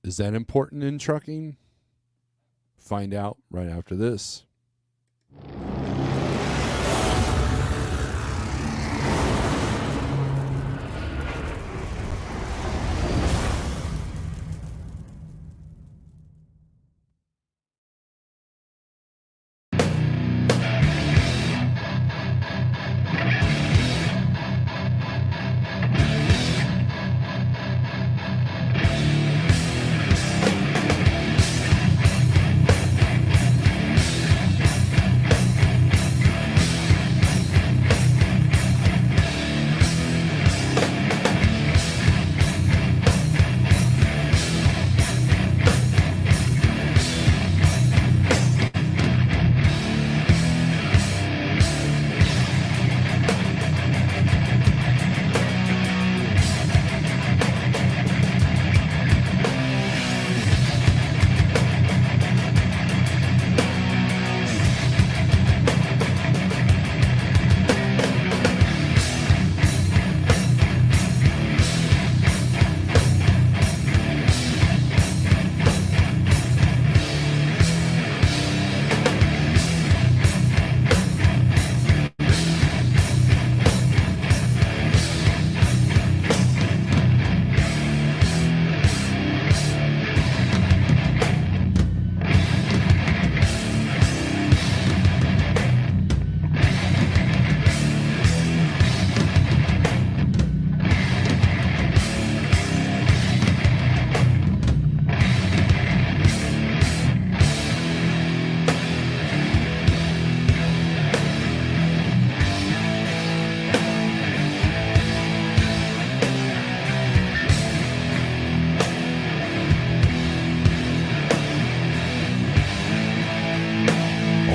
Is that important in trucking? Find out right after this.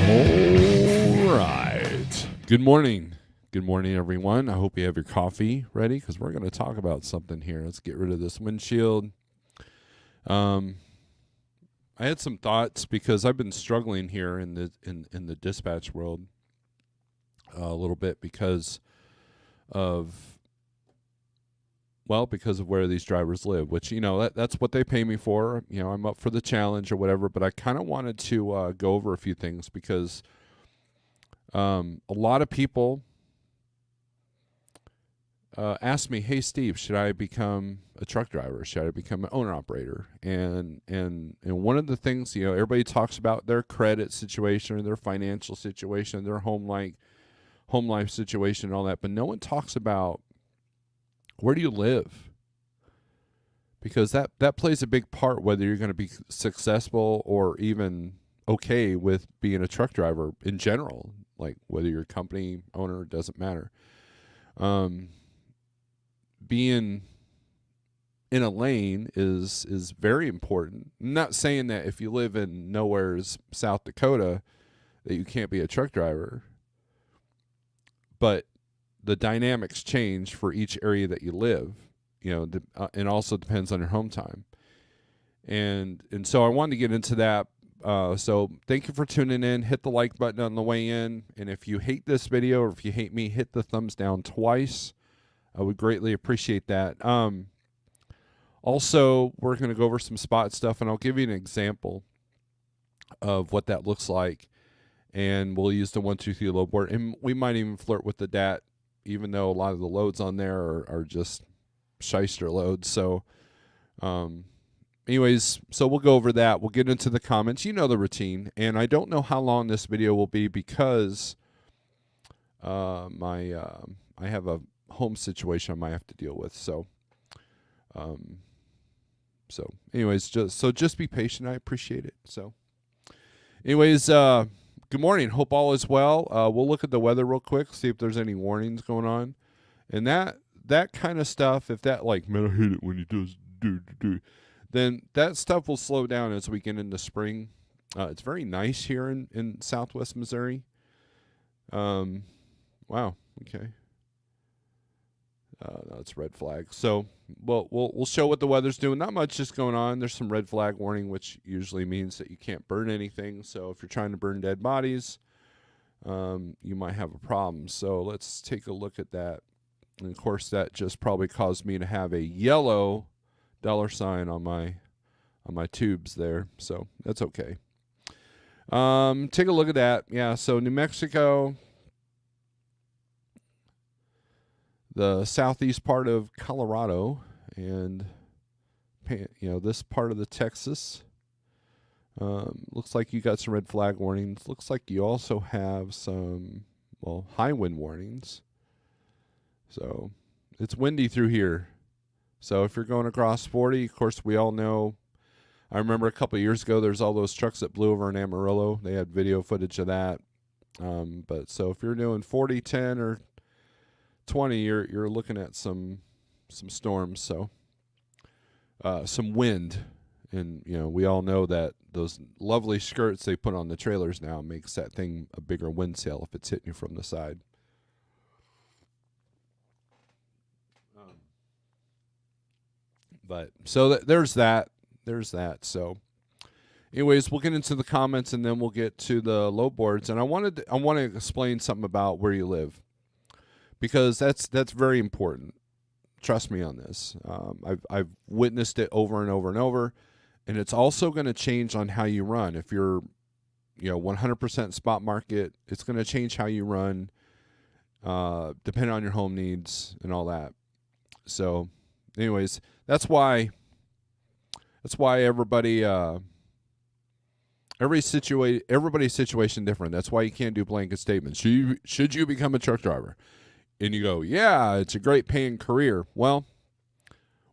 All right. Good morning. Good morning, everyone. I hope you have your coffee ready because we're going to talk about something here. Let's get rid of this windshield. I had some thoughts because I've been struggling here in the dispatch world a little bit because of where these drivers live, which, that's what they pay me for. I'm up for the challenge or whatever, but I kind of wanted to go over a few things because a lot of people ask me, hey, Steve, should I become a truck driver? Should I become an owner operator? And one of the things, everybody talks about their credit situation or their financial situation, their home life situation and all that, but no one talks about where do you live? Because that plays a big part whether you're going to be successful or even okay with being a truck driver in general, like whether you're a company owner, it doesn't matter. Being in a lane is very important. I'm not saying that if you live in nowhere's South Dakota that you can't be a truck driver, but the dynamics change for each area that you live, and also depends on your home time. And so I wanted to get into that. So thank you for tuning in. Hit the like button on the way in. And if you hate this video or if you hate me, hit the thumbs down twice. I would greatly appreciate that. Also, we're going to go over some spot stuff, and I'll give you an example of what that looks like. And we'll use the 1, 2, 3 load board. And we might even flirt with the DAT, even though a lot of the loads on there are just shyster loads. So, anyways, so we'll go over that. We'll get into the comments. You know the routine. And I don't know how long this video will be because I have a home situation I might have to deal with. So, anyways, just be patient. I appreciate it. So, anyways, good morning. Hope all is well. We'll look at the weather real quick, see if there's any warnings going on. And that kind of stuff, if that, like, man, I hate it when he does do, then that stuff will slow down as we get into spring. It's very nice here in southwest Missouri. Wow, okay. That's red flag. So we'll show what the weather's doing. Not much is going on. There's some red flag warning, which usually means that you can't burn anything. So if you're trying to burn dead bodies, you might have a problem. So let's take a look at that. And of course, that just probably caused me to have a yellow $ on on my tubes there, so that's okay. Take a look at that. Yeah, so New Mexico, the southeast part of Colorado, and this part of the Texas. Looks like you got some red flag warnings. Looks like you also have some, high wind warnings. So it's windy through here. So if you're going across 40, of course, we all know. I remember a couple of years ago, there's all those trucks that blew over in Amarillo. They had video footage of that. But so if you're doing 40, 10, or 20, you're looking at some storms. So some wind, and we all know that those lovely skirts they put on the trailers now makes that thing a bigger wind sail if it's hitting you from the side. But so there's that. So, anyways, we'll get into the comments and then we'll get to the load boards. And I want to explain something about where you live, because that's very important. Trust me on this. I've witnessed it over and over and over, and it's also going to change on how you run. If you're 100% spot market, it's going to change how you run, depending on your home needs and all that. So, anyways, that's why everybody's situation different. That's why you can't do blanket statements. Should you become a truck driver? And you go, yeah, it's a great paying career. Well,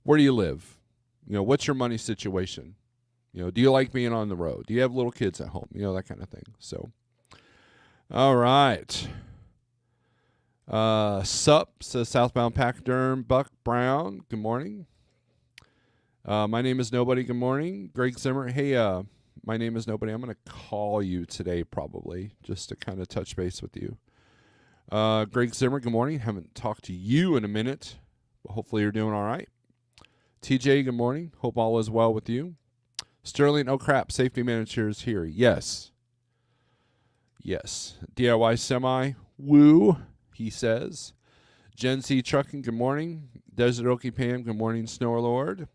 where do you live? What's your money situation? Do you like being on the road? Do you have little kids at home? That kind of thing. So, all right. Sup, says Southbound Pachyderm, Buck Brown. Good morning. My name is Nobody. Good morning. Greg Zimmer. Hey, my name is Nobody. I'm going to call you today probably just to kind of touch base with you. Greg Zimmer, good morning. Haven't talked to you in a minute, but hopefully you're doing all right. TJ, good morning. Hope all is well with you. Sterling, oh crap, safety manager is here. Yes. DIY Semi, woo, he says. Gen Z Trucking, good morning. Desert Okie Pam, good morning. Snorelord.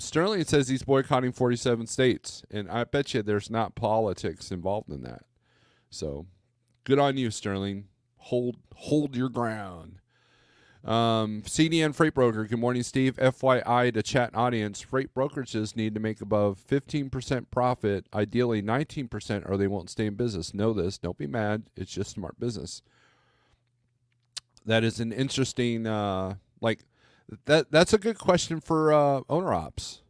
Sterling says he's boycotting 47 states, and I bet you there's not politics involved in that. So, good on you, Sterling. Hold your ground. CDN Freight Broker. Good morning, Steve. FYI to chat audience, freight brokerages need to make above 15% profit, ideally 19%, or they won't stay in business. Know this. Don't be mad. It's just smart business. That is an interesting, that's a good question for owner ops.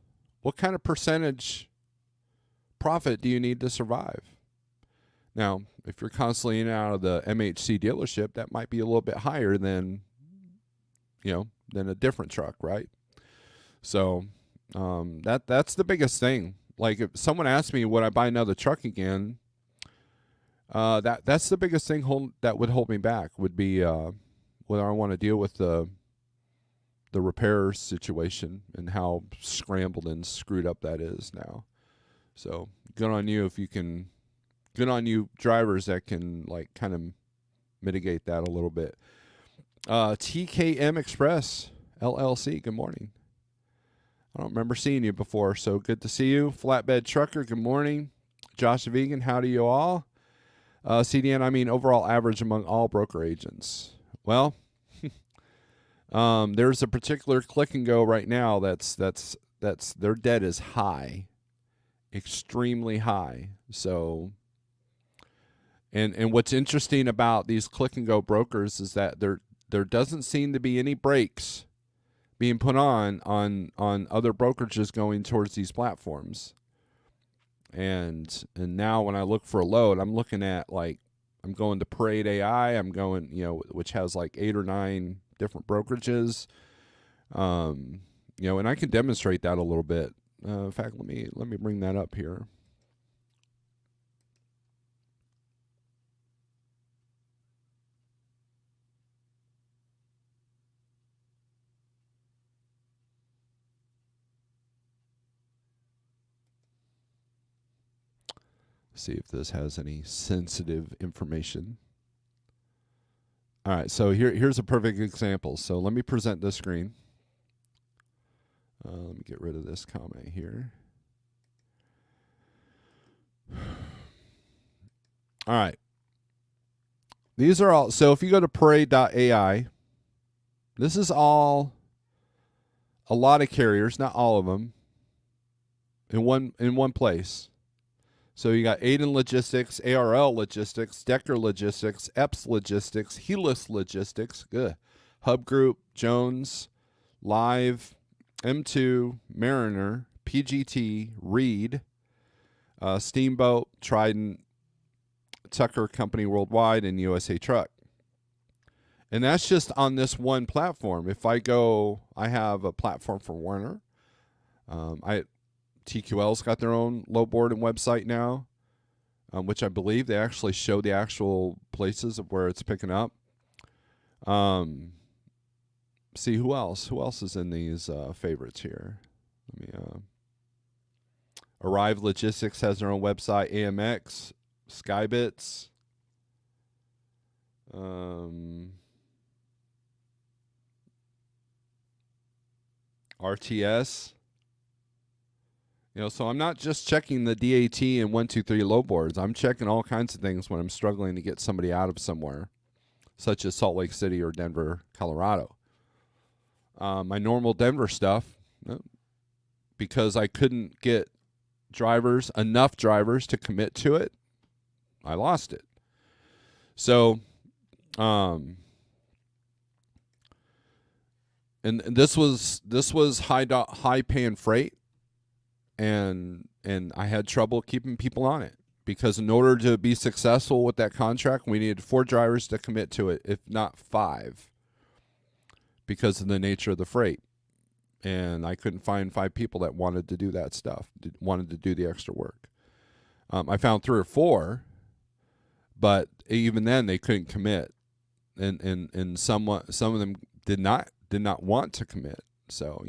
What kind of percentage profit do you need to survive? Now, if you're constantly in and out of the MHC dealership, that might be a little bit higher than a different truck, right? So that's the biggest thing. Like if someone asked me, would I buy another truck again? That's the biggest thing that would hold me back would be whether I want to deal with the repair situation and how scrambled and screwed up that is now. So good on you if you can. Good on you drivers that can kind of mitigate that a little bit. TKM Express LLC, good morning. I don't remember seeing you before, so good to see you. Flatbed Trucker, good morning. Josh Vegan, howdy you all. CDN, I mean overall average among all broker agents. Well, there's a particular click and go right now that's their debt is high, extremely high. So, and what's interesting about these click and go brokers is that there doesn't seem to be any brakes being put on other brokerages going towards these platforms. And now when I look for a load, I'm looking at I'm going to Parade AI. I'm going, which has 8 or 9 different brokerages. And I can demonstrate that a little bit. In fact, let me bring that up here. See if this has any sensitive information. All right, so here's a perfect example. So let me present this screen. Let me get rid of this comment here. All right. These are all. So if you go to parade.ai, this is all a lot of carriers, not all of them, in one place. So you got Aiden Logistics, ARL Logistics, Decker Logistics, EPS Logistics, Helix Logistics, Hub Group, Jones, Live, M2, Mariner, PGT, Reed, Steamboat, Trident, Tucker Company Worldwide, and USA Truck. And that's just on this one platform. If I go, I have a platform for Werner. TQL's got their own low board and website now, which I believe they actually show the actual places of where it's picking up. See who else? Who else is in these favorites here? Let me. Arrive Logistics has their own website. AMX, Skybits. RTS. So I'm not just checking the DAT and 123 low boards. I'm checking all kinds of things when I'm struggling to get somebody out of somewhere, such as Salt Lake City or Denver, Colorado. My normal Denver stuff, because I couldn't get enough drivers to commit to it, I lost it. So, and this was high paying freight, and I had trouble keeping people on it, because in order to be successful with that contract, we needed 4 drivers to commit to it, if not 5, because of the nature of the freight. And I couldn't find 5 people that wanted to do that stuff, wanted to do the extra work. I found 3 or 4, but even then they couldn't commit, and some of them did not want to commit. So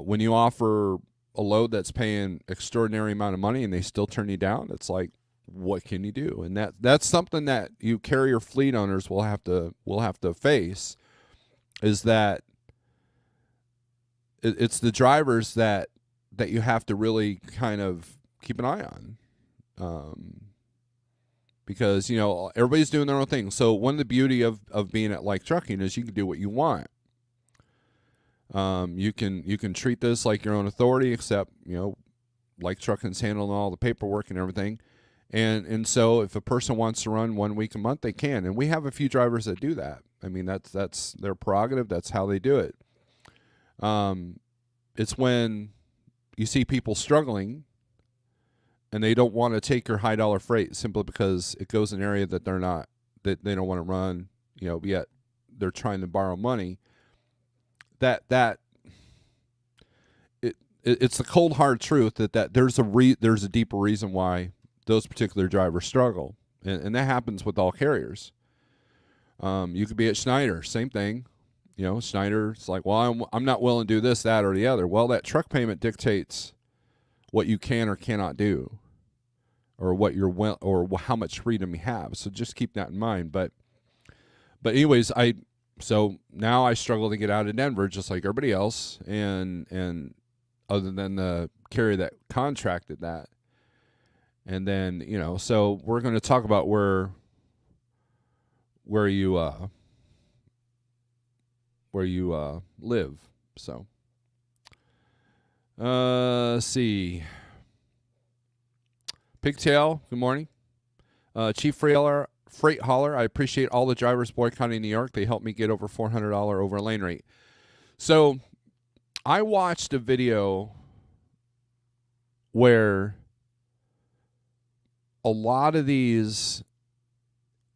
when you offer a load that's paying extraordinary amount of money and they still turn you down, it's like, what can you do? And that's something that you carrier fleet owners will have to face, is that it's the drivers that you have to really kind of keep an eye on, because everybody's doing their own thing. So one of the beauty of being at Like Trucking is you can do what you want. You can treat this like your own authority, except Like Trucking's handling all the paperwork and everything. And so if a person wants to run 1 week a month, they can. And we have a few drivers that do that. I mean, that's their prerogative. That's how they do it. It's when you see people struggling and they don't want to take your high dollar freight simply because it goes in an area that they don't want to run, yet they're trying to borrow money. It's the cold hard truth that there's a deeper reason why those particular drivers struggle, and that happens with all carriers. You could be at Schneider, same thing. Schneider's like, well, I'm not willing to do this, that, or the other. Well, that truck payment dictates what you can or cannot do, or or how much freedom you have. So just keep that in mind. But anyways, so now I struggle to get out of Denver just like everybody else, and other than the carrier that contracted that. And then, so we're going to talk about where you live. So let's see. Pigtail, good morning. Chief Freight Hauler, I appreciate all the drivers boycotting New York. They helped me get over $400 over lane rate. So I watched a video where a lot of these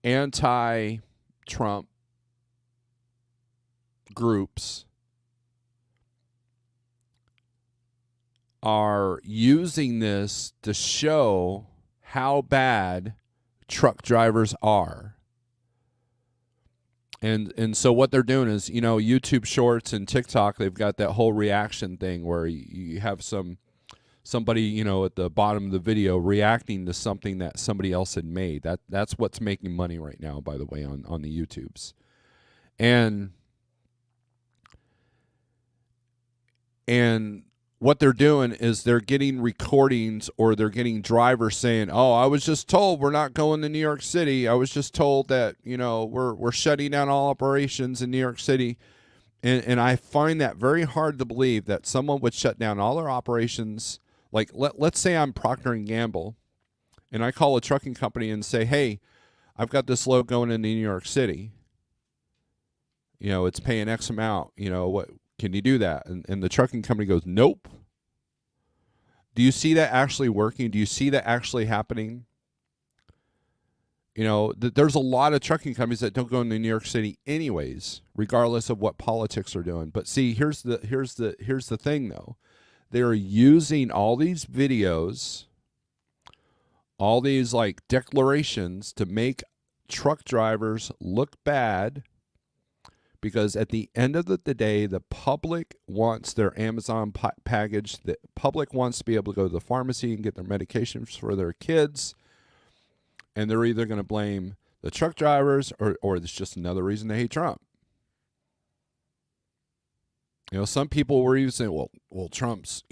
anti-Trump groups are using this to show how bad truck drivers are. And so what they're doing is, YouTube Shorts and TikTok, they've got that whole reaction thing where you have somebody, at the bottom of the video reacting to something that somebody else had made. That's what's making money right now, by the way, on the YouTubes. And And what they're doing is they're getting recordings, or they're getting drivers saying, "Oh, I was just told we're not going to New York City. I was just told that, we're shutting down all operations in New York City." And I find that very hard to believe that someone would shut down all their operations. Like, let's say I'm Procter and Gamble, and I call a trucking company and say, "Hey, I've got this load going into New York City. It's paying X amount. What can you do that?" And the trucking company goes, "Nope." Do you see that actually working? Do you see that actually happening? There's a lot of trucking companies that don't go into New York City anyways, regardless of what politics are doing. But see, here's the thing though. They're using all these videos, all these like declarations to make truck drivers look bad, because at the end of the day, the public wants their Amazon package. The public wants to be able to go to the pharmacy and get their medications for their kids. And they're either going to blame the truck drivers, or it's just another reason they hate Trump. Some people were even saying, well, Trump's,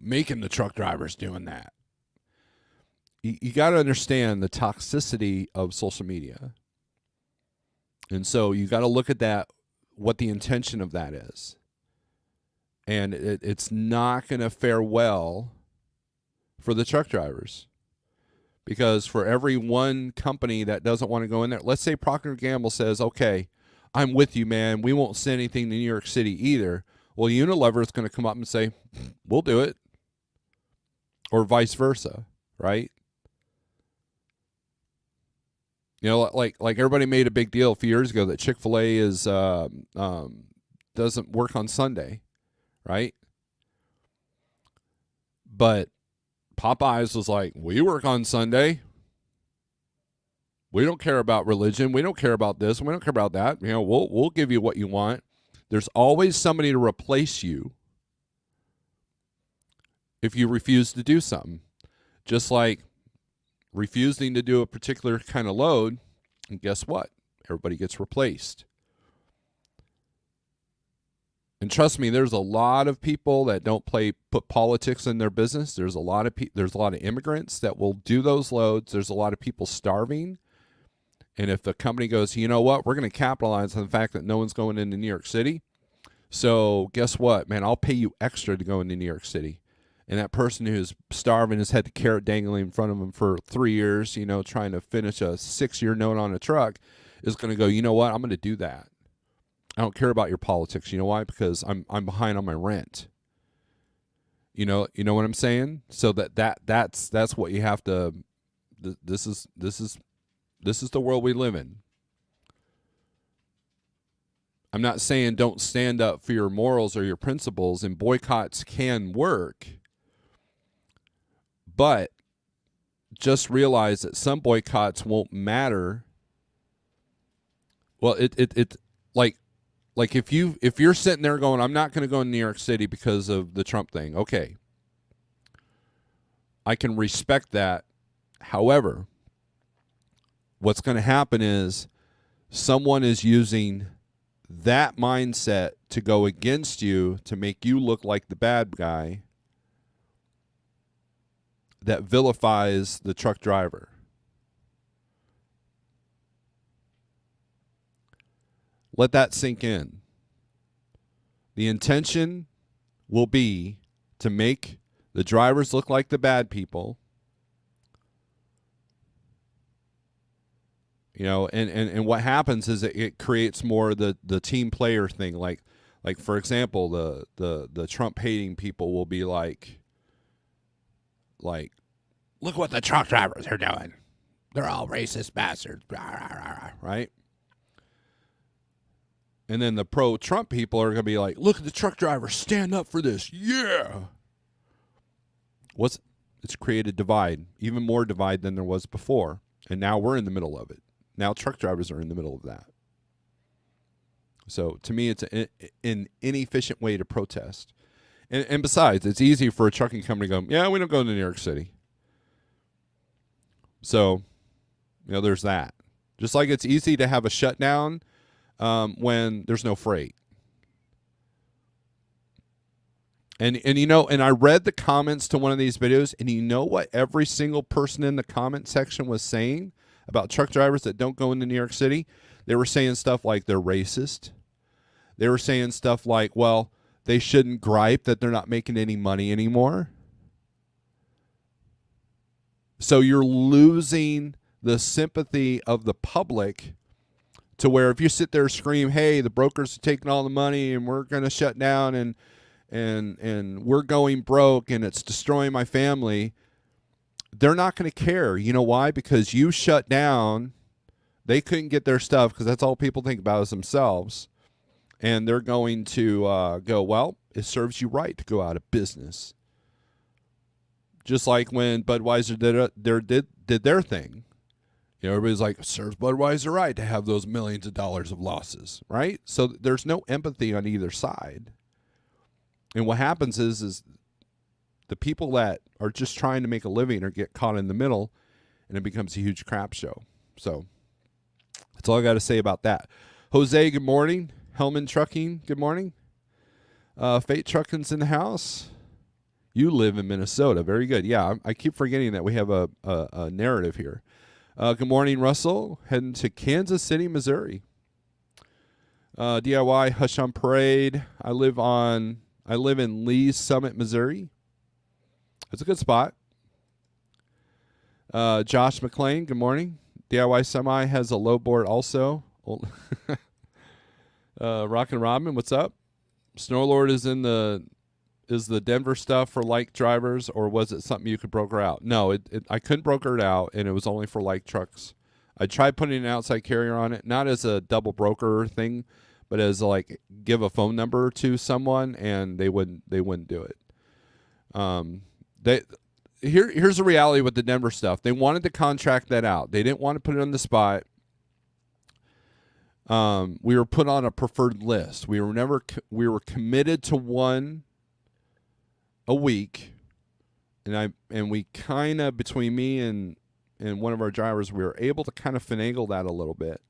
making the truck drivers doing that. You got to understand the toxicity of social media. And so you got to look at that, what the intention of that is. And it's not going to fare well for the truck drivers. Because for every one company that doesn't want to go in there, let's say Procter & Gamble says, "Okay, I'm with you, man. We won't send anything to New York City either." Well, Unilever is going to come up and say, "We'll do it." Or vice versa, right? Like everybody made a big deal a few years ago that Chick-fil-A doesn't work on Sunday, right? But Popeyes was like, "We work on Sunday. We don't care about religion. We don't care about this. We don't care about that. We'll give you what you want." There's always somebody to replace you if you refuse to do something. Just like refusing to do a particular kind of load, and guess what? Everybody gets replaced. And trust me, there's a lot of people that don't put politics in their business. There's a lot of immigrants that will do those loads. There's a lot of people starving. And if the company goes, "You know what? We're going to capitalize on the fact that no one's going into New York City. So guess what, man? I'll pay you extra to go into New York City." And that person who's starving has had the carrot dangling in front of him for 3 years, trying to finish a 6-year note on a truck, is going to go, "You know what? I'm going to do that. I don't care about your politics." You know why? Because I'm behind on my rent. You know what I'm saying? So that's what you have to. This is the world we live in. I'm not saying don't stand up for your morals or your principles, and boycotts can work. But just realize that some boycotts won't matter. Well, it like if you're sitting there going, "I'm not going to go to New York City because of the Trump thing." Okay. I can respect that. However, what's going to happen is someone is using that mindset to go against you, to make you look like the bad guy that vilifies the truck driver. Let that sink in. The intention will be to make the drivers look like the bad people. And what happens is it creates more the team player thing. Like for example, the Trump hating people will be like, "Look what the truck drivers are doing. They're all racist bastards," right? And then the pro-Trump people are going to be like, "Look at the truck drivers, stand up for this. Yeah." It's created divide, even more divide than there was before. And now we're in the middle of it. Now truck drivers are in the middle of that. So to me, it's an inefficient way to protest. And besides, it's easy for a trucking company to go, "Yeah, we don't go to New York City." So, there's that. Just like it's easy to have a shutdown when there's no freight. And you know, and I read the comments to one of these videos, and you know what every single person in the comment section was saying about truck drivers that don't go into New York City? They were saying stuff like they're racist. They were saying stuff like, well, they shouldn't gripe that they're not making any money anymore. So you're losing the sympathy of the public to where if you sit there and scream, hey, the brokers are taking all the money and we're going to shut down and we're going broke and it's destroying my family, they're not going to care. You know why? Because you shut down. They couldn't get their stuff because that's all people think about is themselves. And they're going to go, well, it serves you right to go out of business. Just like when Budweiser did their thing. You know, everybody's like, it serves Budweiser right to have those millions of dollars of losses, right? So there's no empathy on either side. And what happens is the people that are just trying to make a living or get caught in the middle, and it becomes a huge crap show. So that's all I got to say about that. Jose, good morning. Hellman Trucking, good morning. Fate Trucking's in the house. You live in Minnesota. Very good. Yeah, I keep forgetting that we have a narrative here. Good morning, Russell. Heading to Kansas City, Missouri. DIY Hush on Parade. I live in Lee's Summit, Missouri. It's a good spot. Josh McLean, good morning. DIY Semi has a low board also. Rockin' Robin, what's up? Snorelord is the Denver stuff for light drivers, or was it something you could broker out? No, I couldn't broker it out, and it was only for light trucks. I tried putting an outside carrier on it, not as a double broker thing, but as like give a phone number to someone, and they wouldn't do it. Here's the reality with the Denver stuff. They wanted to contract that out. They didn't want to put it on the spot. We were put on a preferred list. We were committed to one a week, and we kind of, between me and one of our drivers, we were able to kind of finagle that a little bit.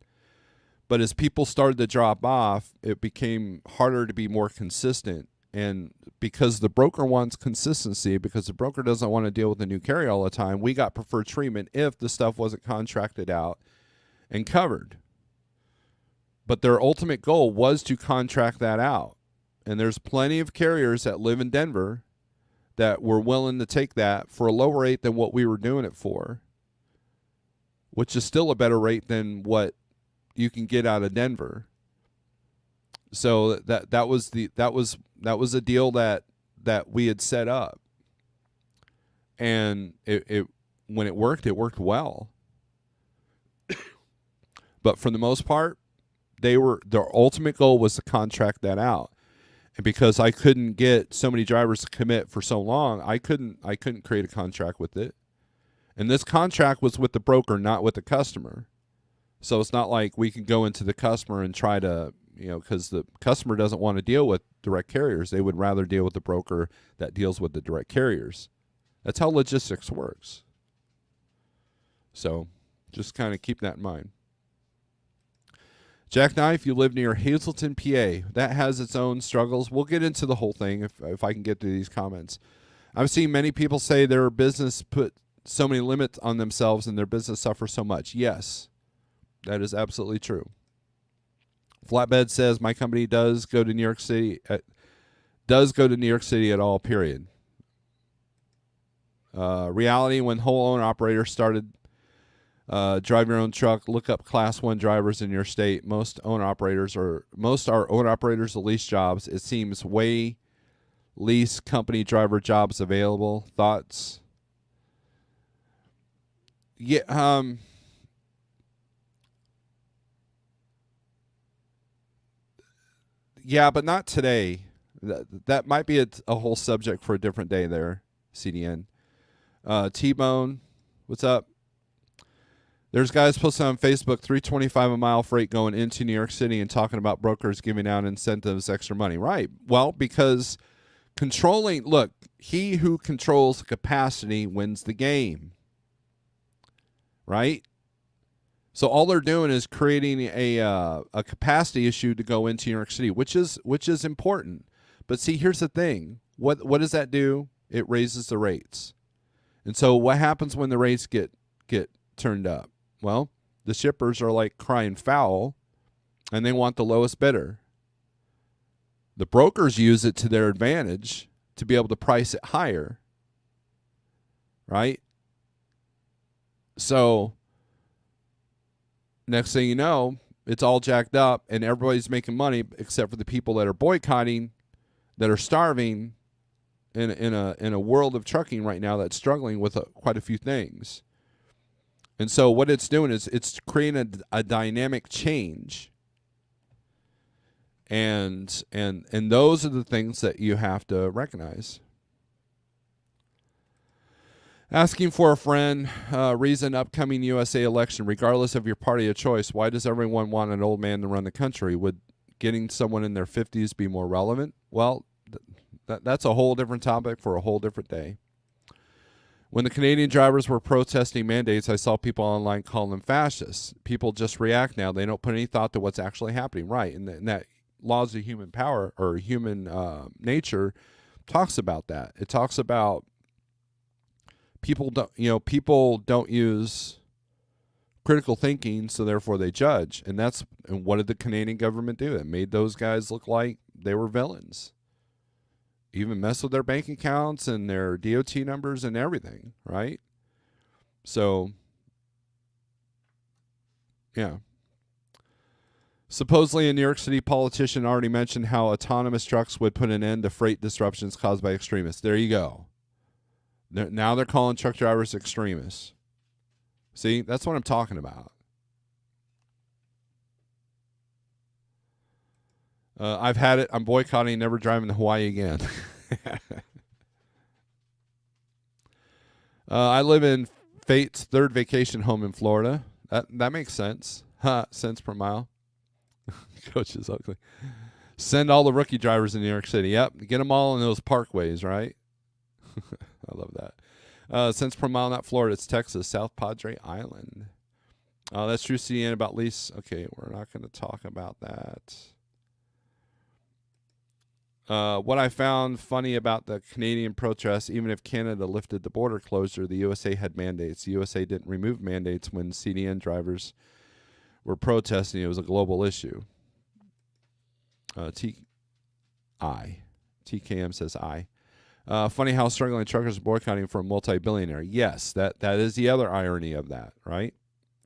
But as people started to drop off, it became harder to be more consistent. And because the broker wants consistency, because the broker doesn't want to deal with the new carrier all the time, we got preferred treatment if the stuff wasn't contracted out and covered. But their ultimate goal was to contract that out. And there's plenty of carriers that live in Denver that were willing to take that for a lower rate than what we were doing it for, which is still a better rate than what you can get out of Denver. So that was a deal that we had set up, and it when it worked well. But for the most part, their ultimate goal was to contract that out. And because I couldn't get so many drivers to commit for so long, I couldn't create a contract with it. And this contract was with the broker, not with the customer. So it's not like we can go into the customer and try to, because the customer doesn't want to deal with direct carriers. They would rather deal with the broker that deals with the direct carriers. That's how logistics works. So just kind of keep that in mind. Jackknife, you live near Hazleton, PA. That has its own struggles. We'll get into the whole thing if I can get to these comments. I've seen many people say their business put so many limits on themselves and their business suffers so much. Yes, that is absolutely true. Flatbed says my company does go to New York City. At all, period. Reality, when whole owner operators started drive your own truck, look up class 1 drivers in your state. Most are owner operators of lease jobs. It seems way lease company driver jobs available. Thoughts? Yeah, yeah, but not today. That might be a whole subject for a different day there, CDN. T-Bone, what's up? There's guys posting on Facebook, $3.25 a mile freight going into New York City and talking about brokers giving out incentives, extra money. Right. Well, because he who controls capacity wins the game. Right? So all they're doing is creating a capacity issue to go into New York City, which is important. But see, here's the thing. What does that do? It raises the rates. And so what happens when the rates get turned up? Well, the shippers are like crying foul, and they want the lowest bidder. The brokers use it to their advantage to be able to price it higher, right? So next thing you know, it's all jacked up, and everybody's making money except for the people that are boycotting, that are starving in a world of trucking right now that's struggling with quite a few things. And so what it's doing is it's creating a dynamic change. And those are the things that you have to recognize. Asking for a friend, reason upcoming USA election, regardless of your party of choice. Why does everyone want an old man to run the country? Would getting someone in their 50s be more relevant? Well, that's a whole different topic for a whole different day. When the Canadian drivers were protesting mandates, I saw people online call them fascists. People just react now. They don't put any thought to what's actually happening. Right, and that laws of human power or human nature talks about that. It talks about people don't use critical thinking, so therefore they judge. And what did the Canadian government do? It made those guys look like they were villains. Even mess with their bank accounts and their DOT numbers and everything, right? So, yeah. Supposedly a New York City politician already mentioned how autonomous trucks would put an end to freight disruptions caused by extremists. There you go. Now they're calling truck drivers extremists. See, that's what I'm talking about. I've had it. I'm boycotting, never driving to Hawaii again. I live in Fate's third vacation home in Florida. That makes sense. Cents per mile. Coach is ugly. Send all the rookie drivers in New York City. Yep, get them all in those parkways, right? I love that. Cents per mile, not Florida. It's Texas, South Padre Island. That's true, CN, about lease. Okay, we're not going to talk about that. What I found funny about the Canadian protests, even if Canada lifted the border closure, the USA had mandates. The USA didn't remove mandates when CDN drivers were protesting. It was a global issue. TKM says I. Funny how struggling truckers are boycotting for a multi-billionaire. Yes, that is the other irony of that, right?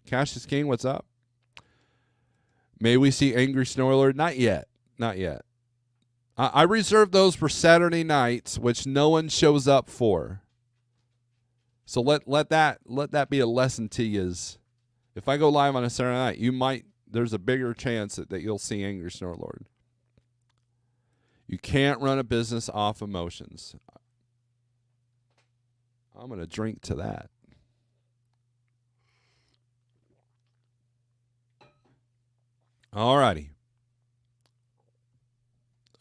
Cassius King, what's up? May we see angry Snorelord? Not yet. Not yet. I reserve those for Saturday nights, which no one shows up for. So let that be a lesson to you. If I go live on a Saturday night, there's a bigger chance that you'll see angry Snorelord. You can't run a business off emotions. I'm going to drink to that. All righty.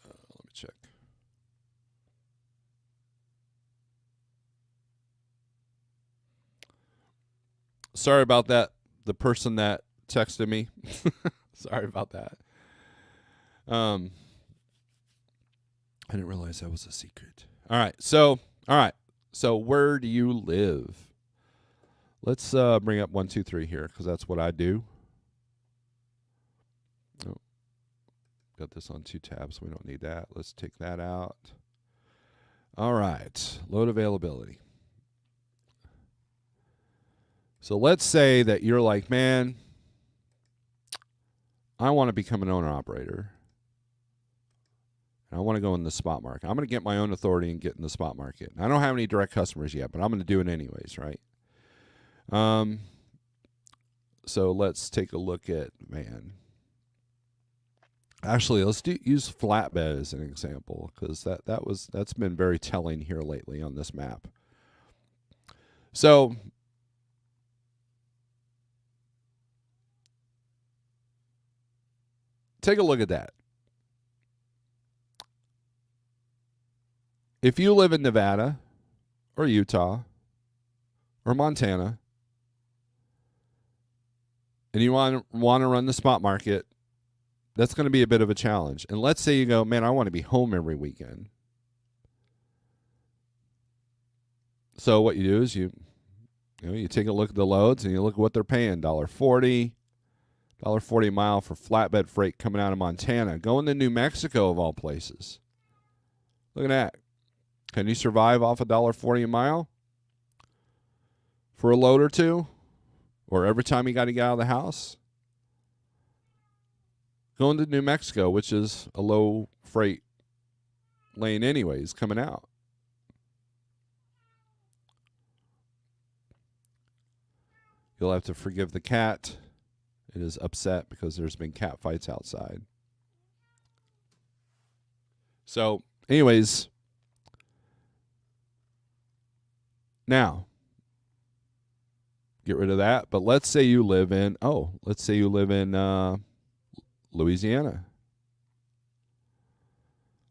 Let me check. Sorry about that. The person that texted me. Sorry about that. I didn't realize that was a secret. All right. So where do you live? Let's bring up 1, 2, 3 here because that's what I do. Oh, got this on 2 tabs. We don't need that. Let's take that out. All right. Load availability. So let's say that you're like, man, I want to become an owner-operator. And I want to go in the spot market. I'm going to get my own authority and get in the spot market. I don't have any direct customers yet, but I'm going to do it anyways, right? So let's take a look at, actually, let's use flatbed as an example because that's been very telling here lately on this map. So take a look at that. If you live in Nevada or Utah or Montana and you want to run the spot market, that's going to be a bit of a challenge. And let's say you go, man, I want to be home every weekend. So what you do is you take a look at the loads and you look at what they're paying. $1.40 a mile for flatbed freight coming out of Montana, going to New Mexico of all places. Look at that. Can you survive off $1.40 a mile for a load or two? Or every time you got to get out of the house? Going to New Mexico, which is a low freight lane anyways, coming out. You'll have to forgive the cat. It is upset because there's been cat fights outside. So, anyways, now, get rid of that. But let's say you live in, Louisiana.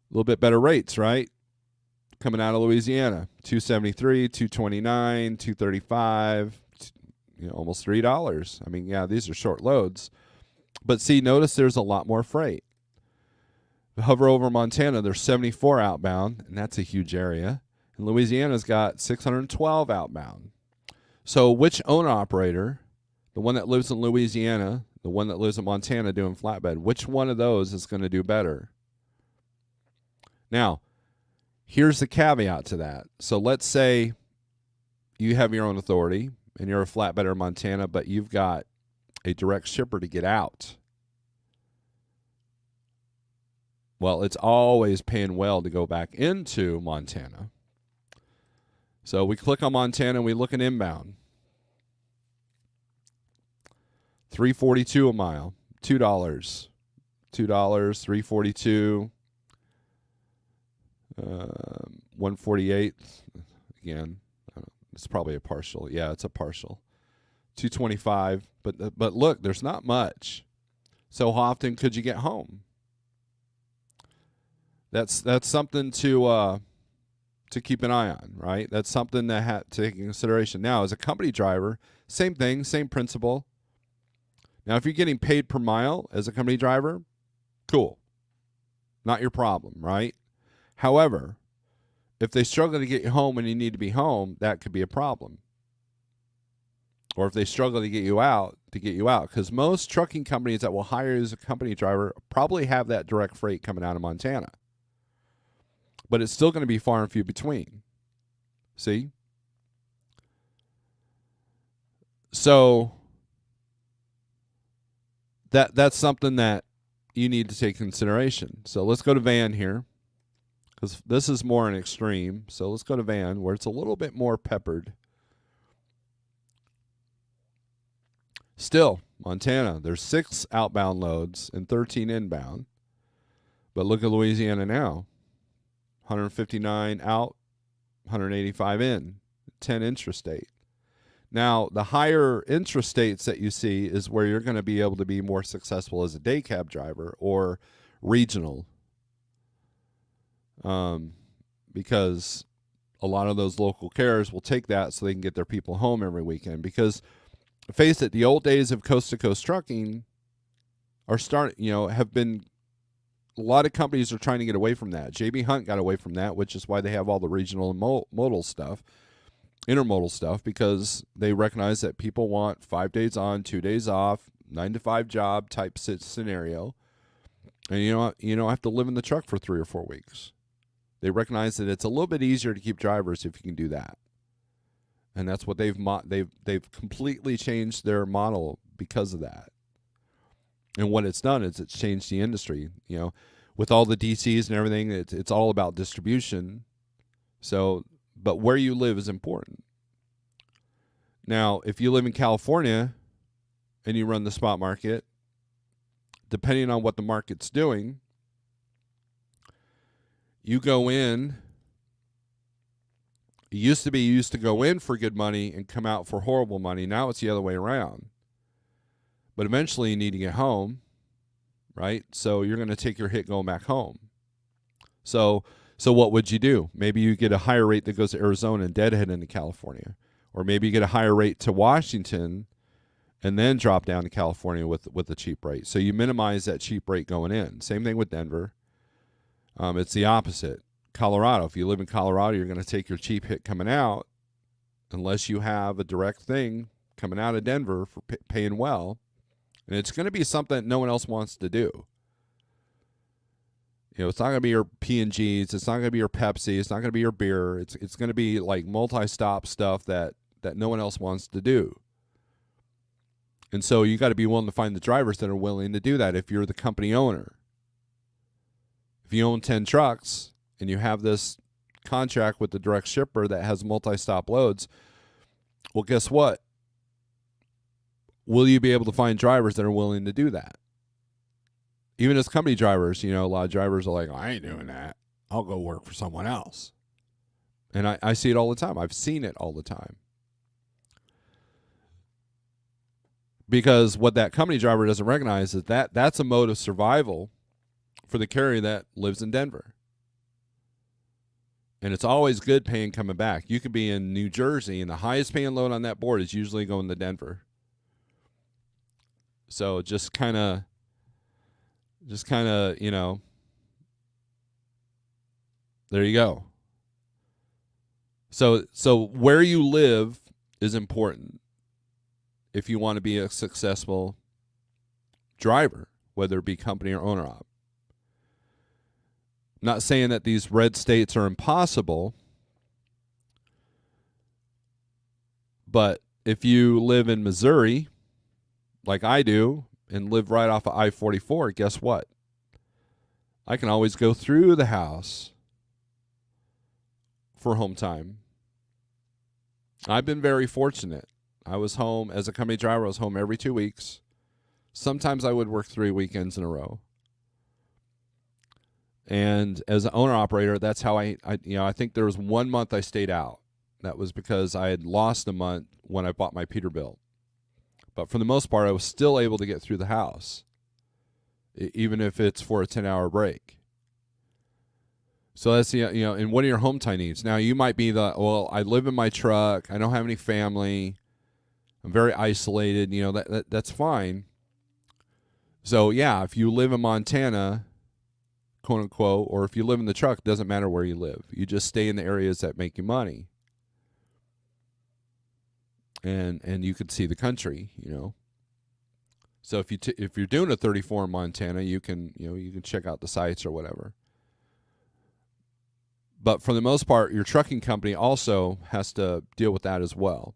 A little bit better rates, right? Coming out of Louisiana, $2.73, $2.29, $2.35, almost $3. I mean, yeah, these are short loads. But see, notice there's a lot more freight. Hover over Montana, there's 74 outbound, and that's a huge area. And Louisiana's got 612 outbound. So which owner-operator, the one that lives in Louisiana, the one that lives in Montana doing flatbed, which one of those is going to do better? Now, here's the caveat to that. So let's say you have your own authority and you're a flatbedder in Montana, but you've got a direct shipper to get out. Well, it's always paying well to go back into Montana. So we click on Montana and we look at inbound. $3.42 a mile, $2, $3.42, 148. Again, it's probably a partial. Yeah, it's a partial. 225. But look, there's not much. So how often could you get home? That's something to keep an eye on, right? That's something that to take into consideration. Now, as a company driver, same thing, same principle. Now, if you're getting paid per mile as a company driver, cool. Not your problem, right? However, if they struggle to get you home when you need to be home, that could be a problem. Or if they struggle to get you out, because most trucking companies that will hire you as a company driver probably have that direct freight coming out of Montana. But it's still going to be far and few between. See? So that's something that you need to take consideration. So let's go to van here, because this is more an extreme. So let's go to van, where it's a little bit more peppered. Still, Montana, there's 6 outbound loads and 13 inbound. But look at Louisiana now. 159 out, 185 in, 10 intrastate. Now, the higher intrastates that you see is where you're going to be able to be more successful as a day cab driver or regional. Because a lot of those local carriers will take that so they can get their people home every weekend. Because, face it, the old days of coast-to-coast trucking have been, a lot of companies are trying to get away from that. J.B. Hunt got away from that, which is why they have all the regional and modal stuff. Intermodal stuff, because they recognize that people want 5 days on, 2 days off, 9 to 5 job type scenario, and you don't have to live in the truck for 3 or 4 weeks. They recognize that it's a little bit easier to keep drivers if you can do that, and that's what they've completely changed their model because of that. And what it's done is it's changed the industry. With all the DCs and everything, it's all about distribution. So. But where you live is important. Now, if you live in California and you run the spot market, depending on what the market's doing, you go in. It used to be you used to go in for good money and come out for horrible money. Now it's the other way around. But eventually you need to get home, right? So you're going to take your hit going back home. So what would you do? Maybe you get a higher rate that goes to Arizona and deadhead into California. Or maybe you get a higher rate to Washington and then drop down to California with a cheap rate. So you minimize that cheap rate going in. Same thing with Denver. It's the opposite. Colorado, if you live in Colorado, you're going to take your cheap hit coming out unless you have a direct thing coming out of Denver for paying well. And it's going to be something that no one else wants to do. It's not going to be your P&Gs. It's not going to be your Pepsi. It's not going to be your beer. It's going to be like multi-stop stuff that no one else wants to do. And so you got to be willing to find the drivers that are willing to do that if you're the company owner. If you own 10 trucks and you have this contract with the direct shipper that has multi-stop loads, well, guess what? Will you be able to find drivers that are willing to do that? Even as company drivers, a lot of drivers are like, I ain't doing that. I'll go work for someone else. And I see it all the time. I've seen it all the time. Because what that company driver doesn't recognize is that that's a mode of survival for the carrier that lives in Denver. And it's always good paying coming back. You could be in New Jersey, and the highest paying load on that board is usually going to Denver. So just kind of, there you go. So where you live is important if you want to be a successful driver, whether it be company or owner op. Not saying that these red states are impossible, but if you live in Missouri, like I do, and live right off of I-44, guess what? I can always go through the house for home time. I've been very fortunate. I was home as a company driver. I was home every 2 weeks. Sometimes I would work 3 weekends in a row. And as an owner-operator, that's how I think there was 1 month I stayed out. That was because I had lost a month when I bought my Peterbilt. But for the most part, I was still able to get through the house, even if it's for a 10-hour break. So that's, and what are your home time needs? Now, you might be I live in my truck. I don't have any family. I'm very isolated. That's fine. So, yeah, if you live in Montana, quote unquote, or if you live in the truck, it doesn't matter where you live. You just stay in the areas that make you money. And you can see the country, So if you're doing a 34 in Montana, you can check out the sites or whatever. But for the most part, your trucking company also has to deal with that as well.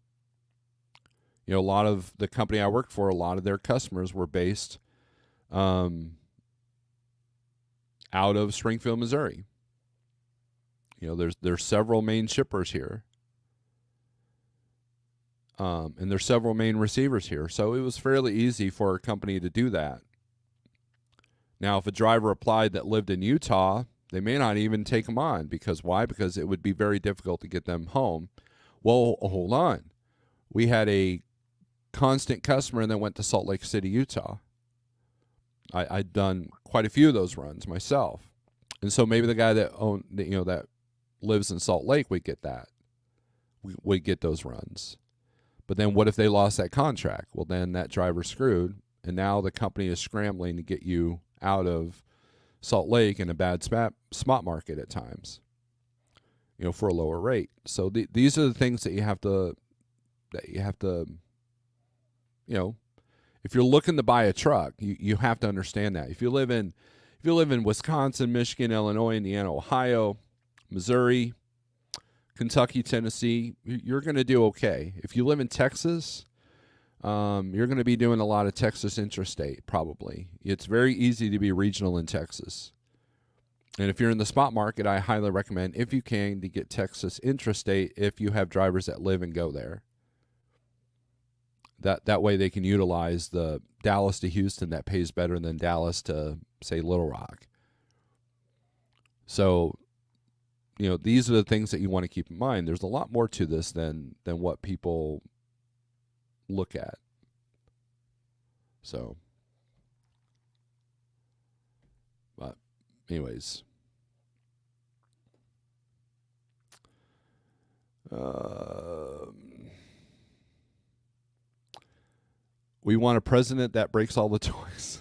A lot of the company I worked for, a lot of their customers were based out of Springfield, Missouri. There's several main shippers here. And there's several main receivers here. So it was fairly easy for a company to do that. Now, if a driver applied that lived in Utah, they may not even take them on. Because why? Because it would be very difficult to get them home. Well, hold on. We had a constant customer and then went to Salt Lake City, Utah. I'd done quite a few of those runs myself. And so maybe the guy that lives in Salt Lake would get that. We'd get those runs. But then what if they lost that contract? Well, then that driver's screwed, and now the company is scrambling to get you out of Salt Lake in a bad spot market at times, for a lower rate. So these are the things that you have to, if you're looking to buy a truck, you have to understand that. If you live in Wisconsin, Michigan, Illinois, Indiana, Ohio, Missouri, Kentucky, Tennessee, you're going to do okay. If you live in Texas, you're going to be doing a lot of Texas intrastate, probably. It's very easy to be regional in Texas. And if you're in the spot market, I highly recommend, if you can, to get Texas intrastate if you have drivers that live and go there. That way they can utilize the Dallas to Houston that pays better than Dallas to, say, Little Rock. So, these are the things that you want to keep in mind. There's a lot more to this than what people look at. So, but anyways, we want a president that breaks all the toys.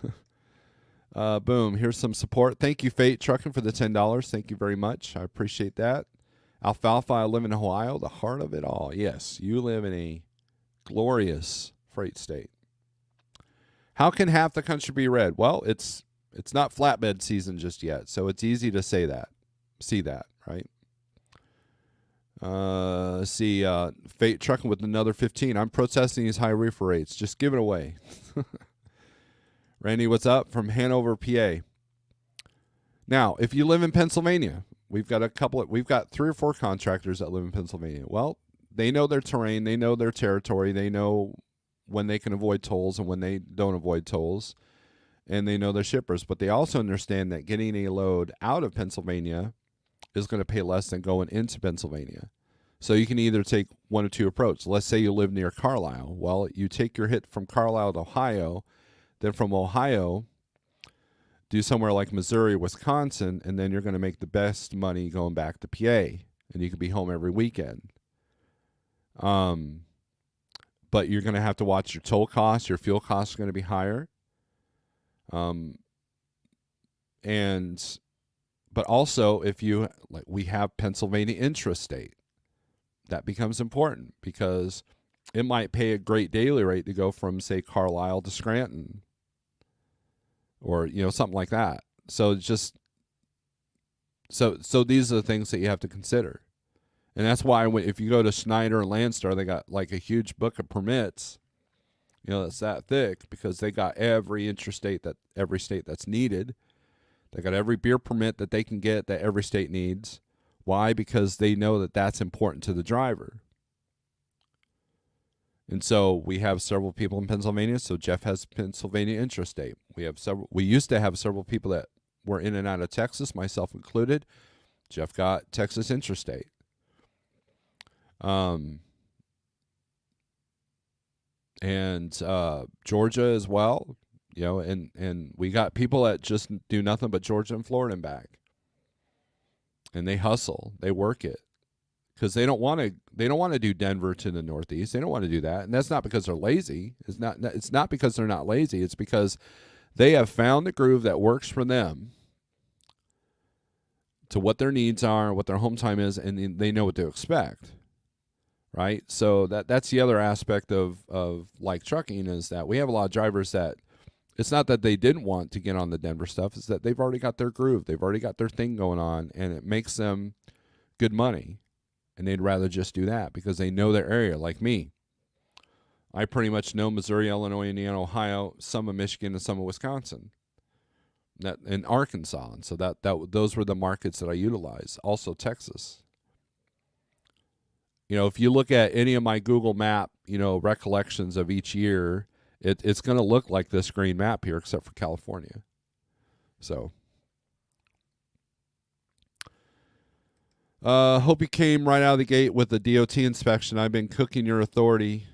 Boom. Here's some support. Thank you, Fate Trucking, for the $10. Thank you very much. I appreciate that. Alfalfa, I live in Ohio, the heart of it all. Yes, you live in a glorious freight state. How can half the country be red? Well, it's not flatbed season just yet, so it's easy to see that, right? Fate trucking with another 15. I'm protesting these high reefer rates. Just give it away. Randy, what's up? From Hanover, PA. Now, if you live in Pennsylvania, we've got 3 or 4 contractors that live in Pennsylvania. Well, they know their terrain, they know their territory, they know when they can avoid tolls and when they don't avoid tolls, and they know their shippers. But they also understand that getting a load out of Pennsylvania is going to pay less than going into Pennsylvania. So you can either take one of two approaches. Let's say you live near Carlisle. Well, you take your hit from Carlisle to Ohio, then from Ohio, do somewhere like Missouri, Wisconsin, and then you're going to make the best money going back to PA, and you can be home every weekend. But you're going to have to watch your toll costs. Your fuel costs are going to be higher. But also, if you we have Pennsylvania intrastate, that becomes important because it might pay a great daily rate to go from, say, Carlisle to Scranton, or something like that. So so these are the things that you have to consider, and that's why if you go to Schneider and Landstar, they got like a huge book of permits. That's that thick because they got every state that's needed. They got every beer permit that they can get that every state needs. Why? Because they know that that's important to the driver. And so we have several people in Pennsylvania. So Jeff has Pennsylvania intrastate. We used to have several people that were in and out of Texas, myself included. Jeff got Texas intrastate. And Georgia as well. And we got people that just do nothing but Georgia and Florida and back. And they hustle, they work it, because they don't want to do Denver to the Northeast. They don't want to do that, and that's not because they're lazy. It's not because they're not lazy. It's because they have found the groove that works for them, to what their needs are, what their home time is, and they know what to expect. Right? So that's the other aspect of like trucking, is that we have a lot of drivers that it's not that they didn't want to get on the Denver stuff, it's that they've already got their groove. They've already got their thing going on, and it makes them good money. And they'd rather just do that because they know their area. Like me, I pretty much know Missouri, Illinois, Indiana, Ohio, some of Michigan, and some of Wisconsin, and Arkansas. And so those were the markets that I utilized. Also Texas. If you look at any of my Google Map, recollections of each year, it's going to look like this green map here, except for California. So, hope you came right out of the gate with the DOT inspection. I've been cooking your authority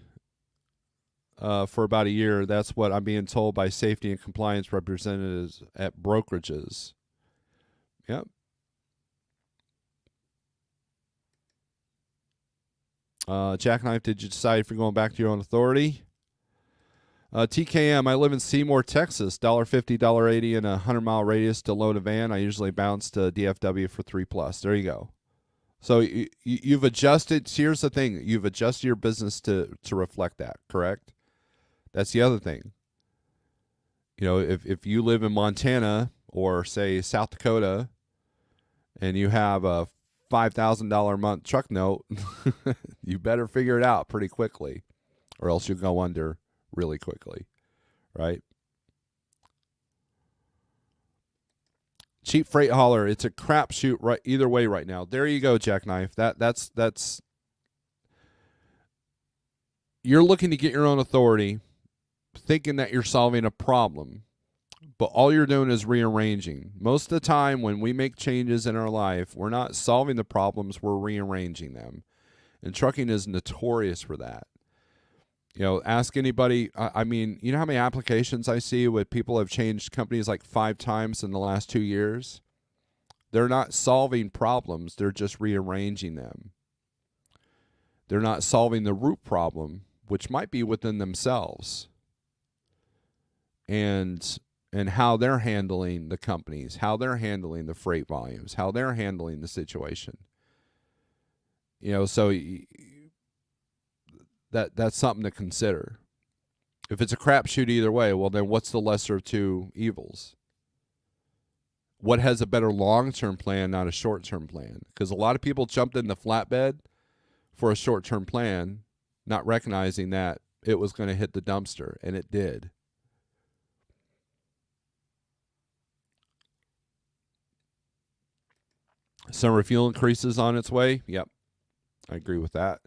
for about a year. That's what I'm being told by safety and compliance representatives at brokerages. Yep. Jackknife, did you decide if you're going back to your own authority? TKM, I live in Seymour, Texas. $1.50, $1.80 in a 100-mile radius to load a van. I usually bounce to DFW for 3+. There you go. So you've adjusted. Here's the thing. You've adjusted your business to reflect that, correct? That's the other thing. If you live in Montana or, say, South Dakota, and you have a $5,000 a month truck note, you better figure it out pretty quickly, or else you'll go under really quickly, right? Cheap freight hauler, it's a crapshoot right either way right now. There you go, Jackknife. That's you're looking to get your own authority, thinking that you're solving a problem, but all you're doing is rearranging. Most of the time when we make changes in our life, we're not solving the problems, we're rearranging them. And trucking is notorious for that. Ask anybody. I mean, you know how many applications I see where people have changed companies like 5 times in the last 2 years? They're not solving problems. They're just rearranging them. They're not solving the root problem, which might be within themselves. And how they're handling the companies, how they're handling the freight volumes, how they're handling the situation. So that's something to consider. If it's a crapshoot either way, well, then what's the lesser of two evils? What has a better long-term plan, not a short-term plan? Because a lot of people jumped in the flatbed for a short-term plan, not recognizing that it was going to hit the dumpster, and it did. Summer fuel increases on its way. Yep, I agree with that.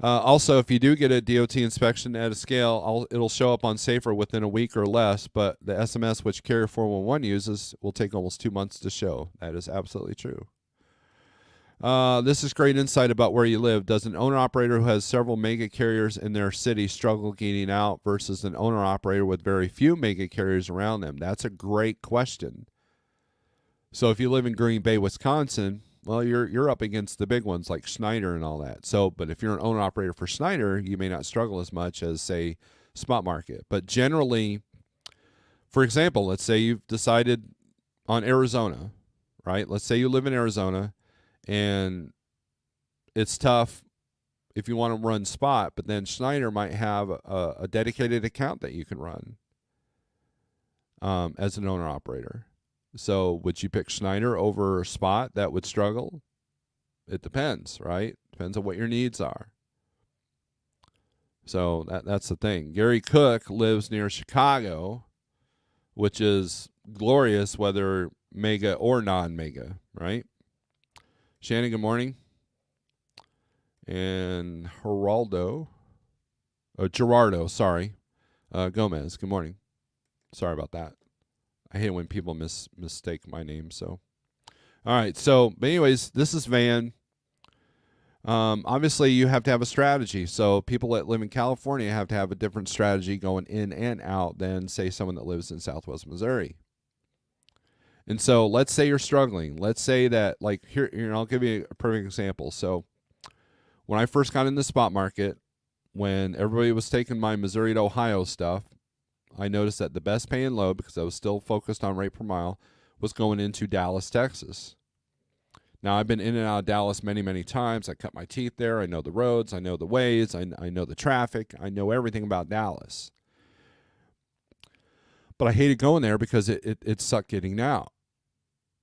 Also, if you do get a DOT inspection at a scale, it'll show up on Safer within a week or less, but the SMS which Carrier 411 uses will take almost 2 months to show. That is absolutely true. This is great insight about where you live. Does an owner-operator who has several mega carriers in their city struggle getting out versus an owner-operator with very few mega carriers around them? That's a great question. So if you live in Green Bay, Wisconsin, well, you're up against the big ones like Schneider and all that. So, but if you're an owner operator for Schneider, you may not struggle as much as, say, Spot Market. But generally, for example, let's say you've decided on Arizona, right? Let's say you live in Arizona, and it's tough if you want to run Spot, but then Schneider might have a dedicated account that you can run as an owner operator. So would you pick Schneider over Spot that would struggle? It depends, right? Depends on what your needs are. So that's the thing. Gary Cook lives near Chicago, which is glorious whether mega or non-mega, right? Shannon, good morning. And Gerardo, Gomez, good morning. Sorry about that. I hate when people mistake my name. So, all right. So, but anyways, this is Van. Obviously, you have to have a strategy. So, people that live in California have to have a different strategy going in and out than, say, someone that lives in Southwest Missouri. And so, let's say you're struggling. Let's say that, like here, I'll give you a perfect example. So, when I first got in the spot market, when everybody was taking my Missouri to Ohio stuff, I noticed that the best paying load, because I was still focused on rate per mile, was going into Dallas, Texas. Now, I've been in and out of Dallas many, many times. I cut my teeth there. I know the roads. I know the ways. I know the traffic. I know everything about Dallas. But I hated going there because it sucked getting out.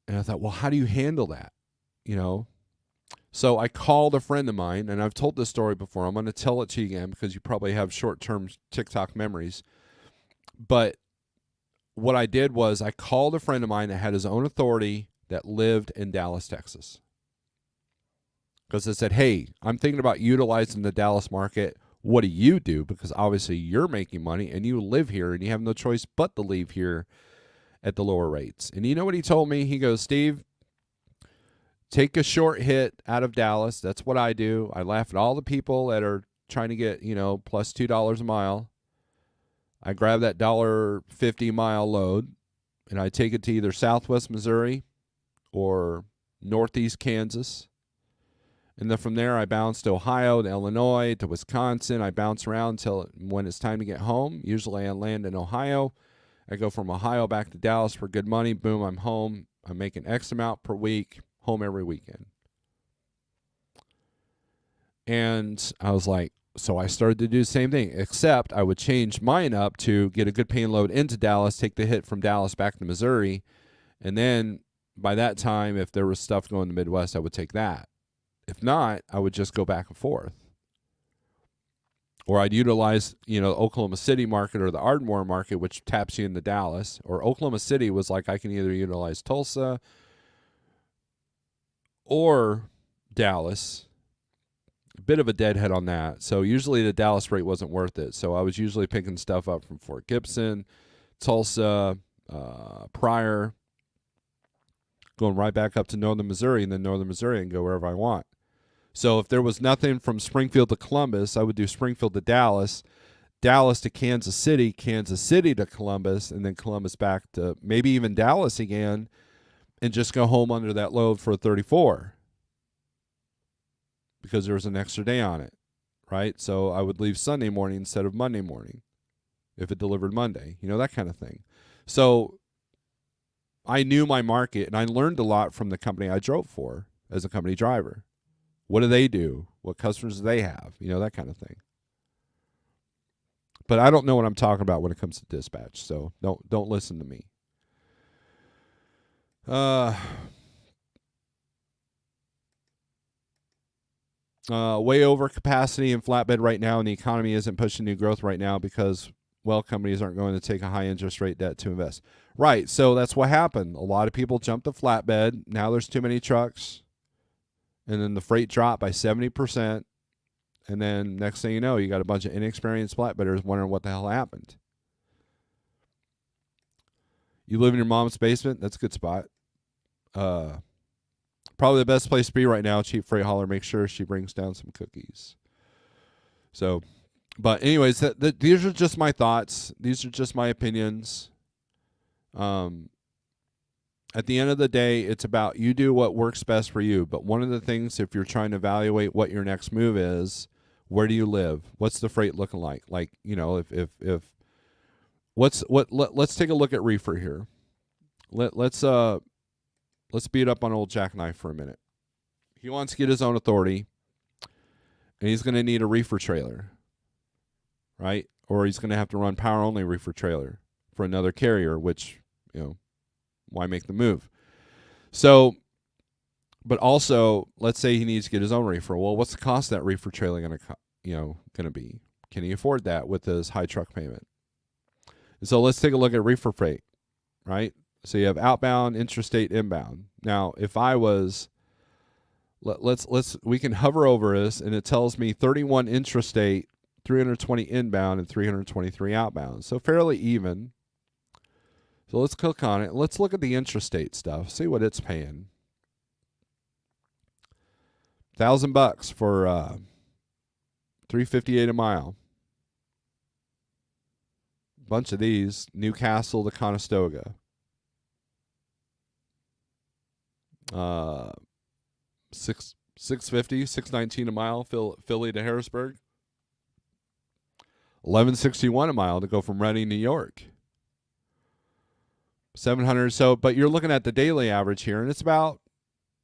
And I thought, well, how do you handle that? So I called a friend of mine, and I've told this story before. I'm going to tell it to you again because you probably have short-term TikTok memories. But what I did was I called a friend of mine that had his own authority that lived in Dallas, Texas. Because I said, hey, I'm thinking about utilizing the Dallas market. What do you do? Because obviously you're making money and you live here and you have no choice but to leave here at the lower rates. And you know what he told me? He goes, Steve, take a short hit out of Dallas. That's what I do. I laugh at all the people that are trying to get, plus $2 a mile. I grab that $1.50 mile load, and I take it to either Southwest Missouri or Northeast Kansas. And then from there, I bounce to Ohio, to Illinois, to Wisconsin. I bounce around until when it's time to get home. Usually I land in Ohio. I go from Ohio back to Dallas for good money. Boom, I'm home. I'm making X amount per week, home every weekend. And I was like, so I started to do the same thing, except I would change mine up to get a good paying load into Dallas, take the hit from Dallas back to Missouri, and then by that time, if there was stuff going to the Midwest, I would take that. If not, I would just go back and forth. Or I'd utilize, Oklahoma City market or the Ardmore market, which taps you into Dallas. Or Oklahoma City was like I can either utilize Tulsa or Dallas. A bit of a deadhead on that. So usually the Dallas rate wasn't worth it. So I was usually picking stuff up from Fort Gibson, Tulsa, Pryor, going right back up to northern Missouri, and then northern Missouri and go wherever I want. So if there was nothing from Springfield to Columbus, I would do Springfield to Dallas, Dallas to Kansas City to Columbus, and then Columbus back to maybe even Dallas again, and just go home under that load for a 34. Because there was an extra day on it, right? So I would leave Sunday morning instead of Monday morning if it delivered Monday, that kind of thing. So I knew my market, and I learned a lot from the company I drove for as a company driver. What do they do? What customers do they have? That kind of thing. But I don't know what I'm talking about when it comes to dispatch, so don't listen to me. Way over capacity in flatbed right now, and the economy isn't pushing new growth right now because, well, companies aren't going to take a high interest rate debt to invest. Right, so that's what happened. A lot of people jumped to flatbed. Now there's too many trucks, and then the freight dropped by 70%, and then next thing you know, you got a bunch of inexperienced flatbedders wondering what the hell happened. You live in your mom's basement? That's a good spot. Probably the best place to be right now, cheap freight hauler. Make sure she brings down some cookies. So, but anyways, these are just my thoughts. These are just my opinions. At the end of the day, it's about you do what works best for you. But one of the things, if you're trying to evaluate what your next move is, where do you live? What's the freight looking like? Like, let's take a look at reefer here. Let's beat up on old Jackknife for a minute. He wants to get his own authority, and he's going to need a reefer trailer, right? Or he's going to have to run power-only reefer trailer for another carrier, which, why make the move? So, but also, let's say he needs to get his own reefer. Well, what's the cost of that reefer trailer going to be? Can he afford that with his high truck payment? And so let's take a look at reefer freight, right? So you have outbound, intrastate, inbound. Now, if I was, we can hover over this, and it tells me 31 intrastate, 320 inbound, and 323 outbound. So fairly even. So let's click on it. Let's look at the intrastate stuff. See what it's paying. $1,000 for $3.58 a mile. Bunch of these. Newcastle to Conestoga. $6.50, $6.19 a mile. Philly to Harrisburg. $11.61 a mile to go from Reading, New York. 700. So, but you're looking at the daily average here, and it's about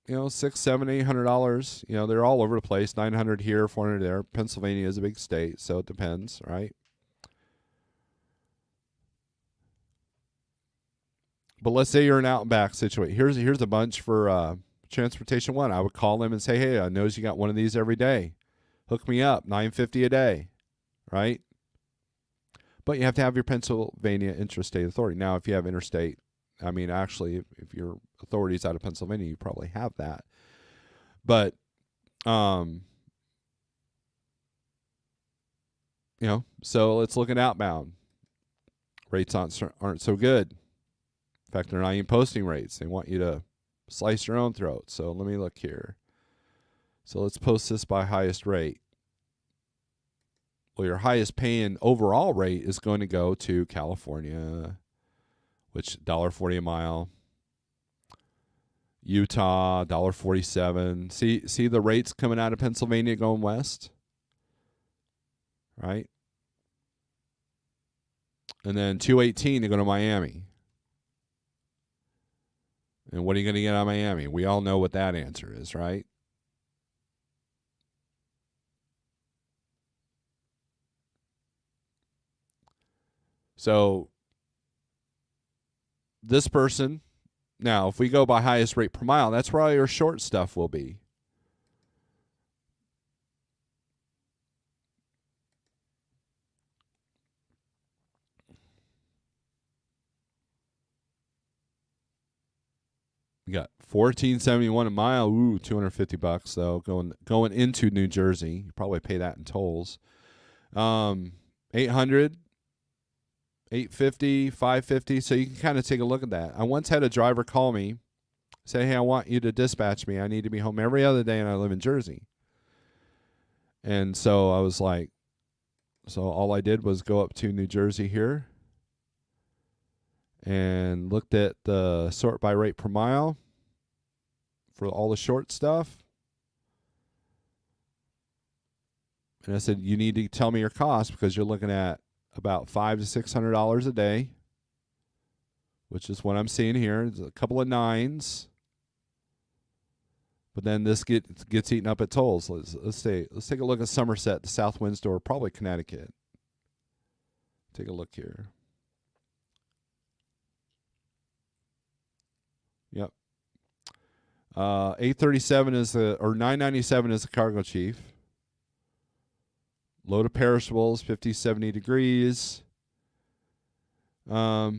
$600, $700, $800. They're all over the place. 900 here, 400 there. Pennsylvania is a big state, so it depends, right? But let's say you're an out and back situation. Here's a bunch for Transportation One. I would call them and say, hey, I notice you got one of these every day. Hook me up, $9.50 a day, right? But you have to have your Pennsylvania intrastate authority. Now, if you have interstate, actually, if your authority's out of Pennsylvania, you probably have that. But, so let's look at outbound. Rates aren't so good. In fact, they're not even posting rates. They want you to slice your own throat. So let me look here. So let's post this by highest rate. Well, your highest paying overall rate is going to go to California, which $1.40 a mile. Utah, $1.47. See the rates coming out of Pennsylvania going west? Right? And then $2.18 to go to Miami. And what are you going to get out of Miami? We all know what that answer is, right? So this person, now if we go by highest rate per mile, that's where all your short stuff will be. You got $14.71 a mile. Ooh, $250 though. Going into New Jersey, you probably pay that in tolls. 800, 850, 550. So you can kind of take a look at that. I once had a driver call me, say, "Hey, I want you to dispatch me. I need to be home every other day, and I live in Jersey." And so I was like, so all I did was go up to New Jersey here and looked at the sort by rate per mile for all the short stuff. And I said, you need to tell me your cost because you're looking at about $500 to $600 a day, which is what I'm seeing here. There's a couple of nines. But then this gets eaten up at tolls. Let's take a look at Somerset, the South Windsor, probably Connecticut. Take a look here. Yep. 837 is or 997 is the cargo chief. Load of perishables, 50, 70 degrees. Look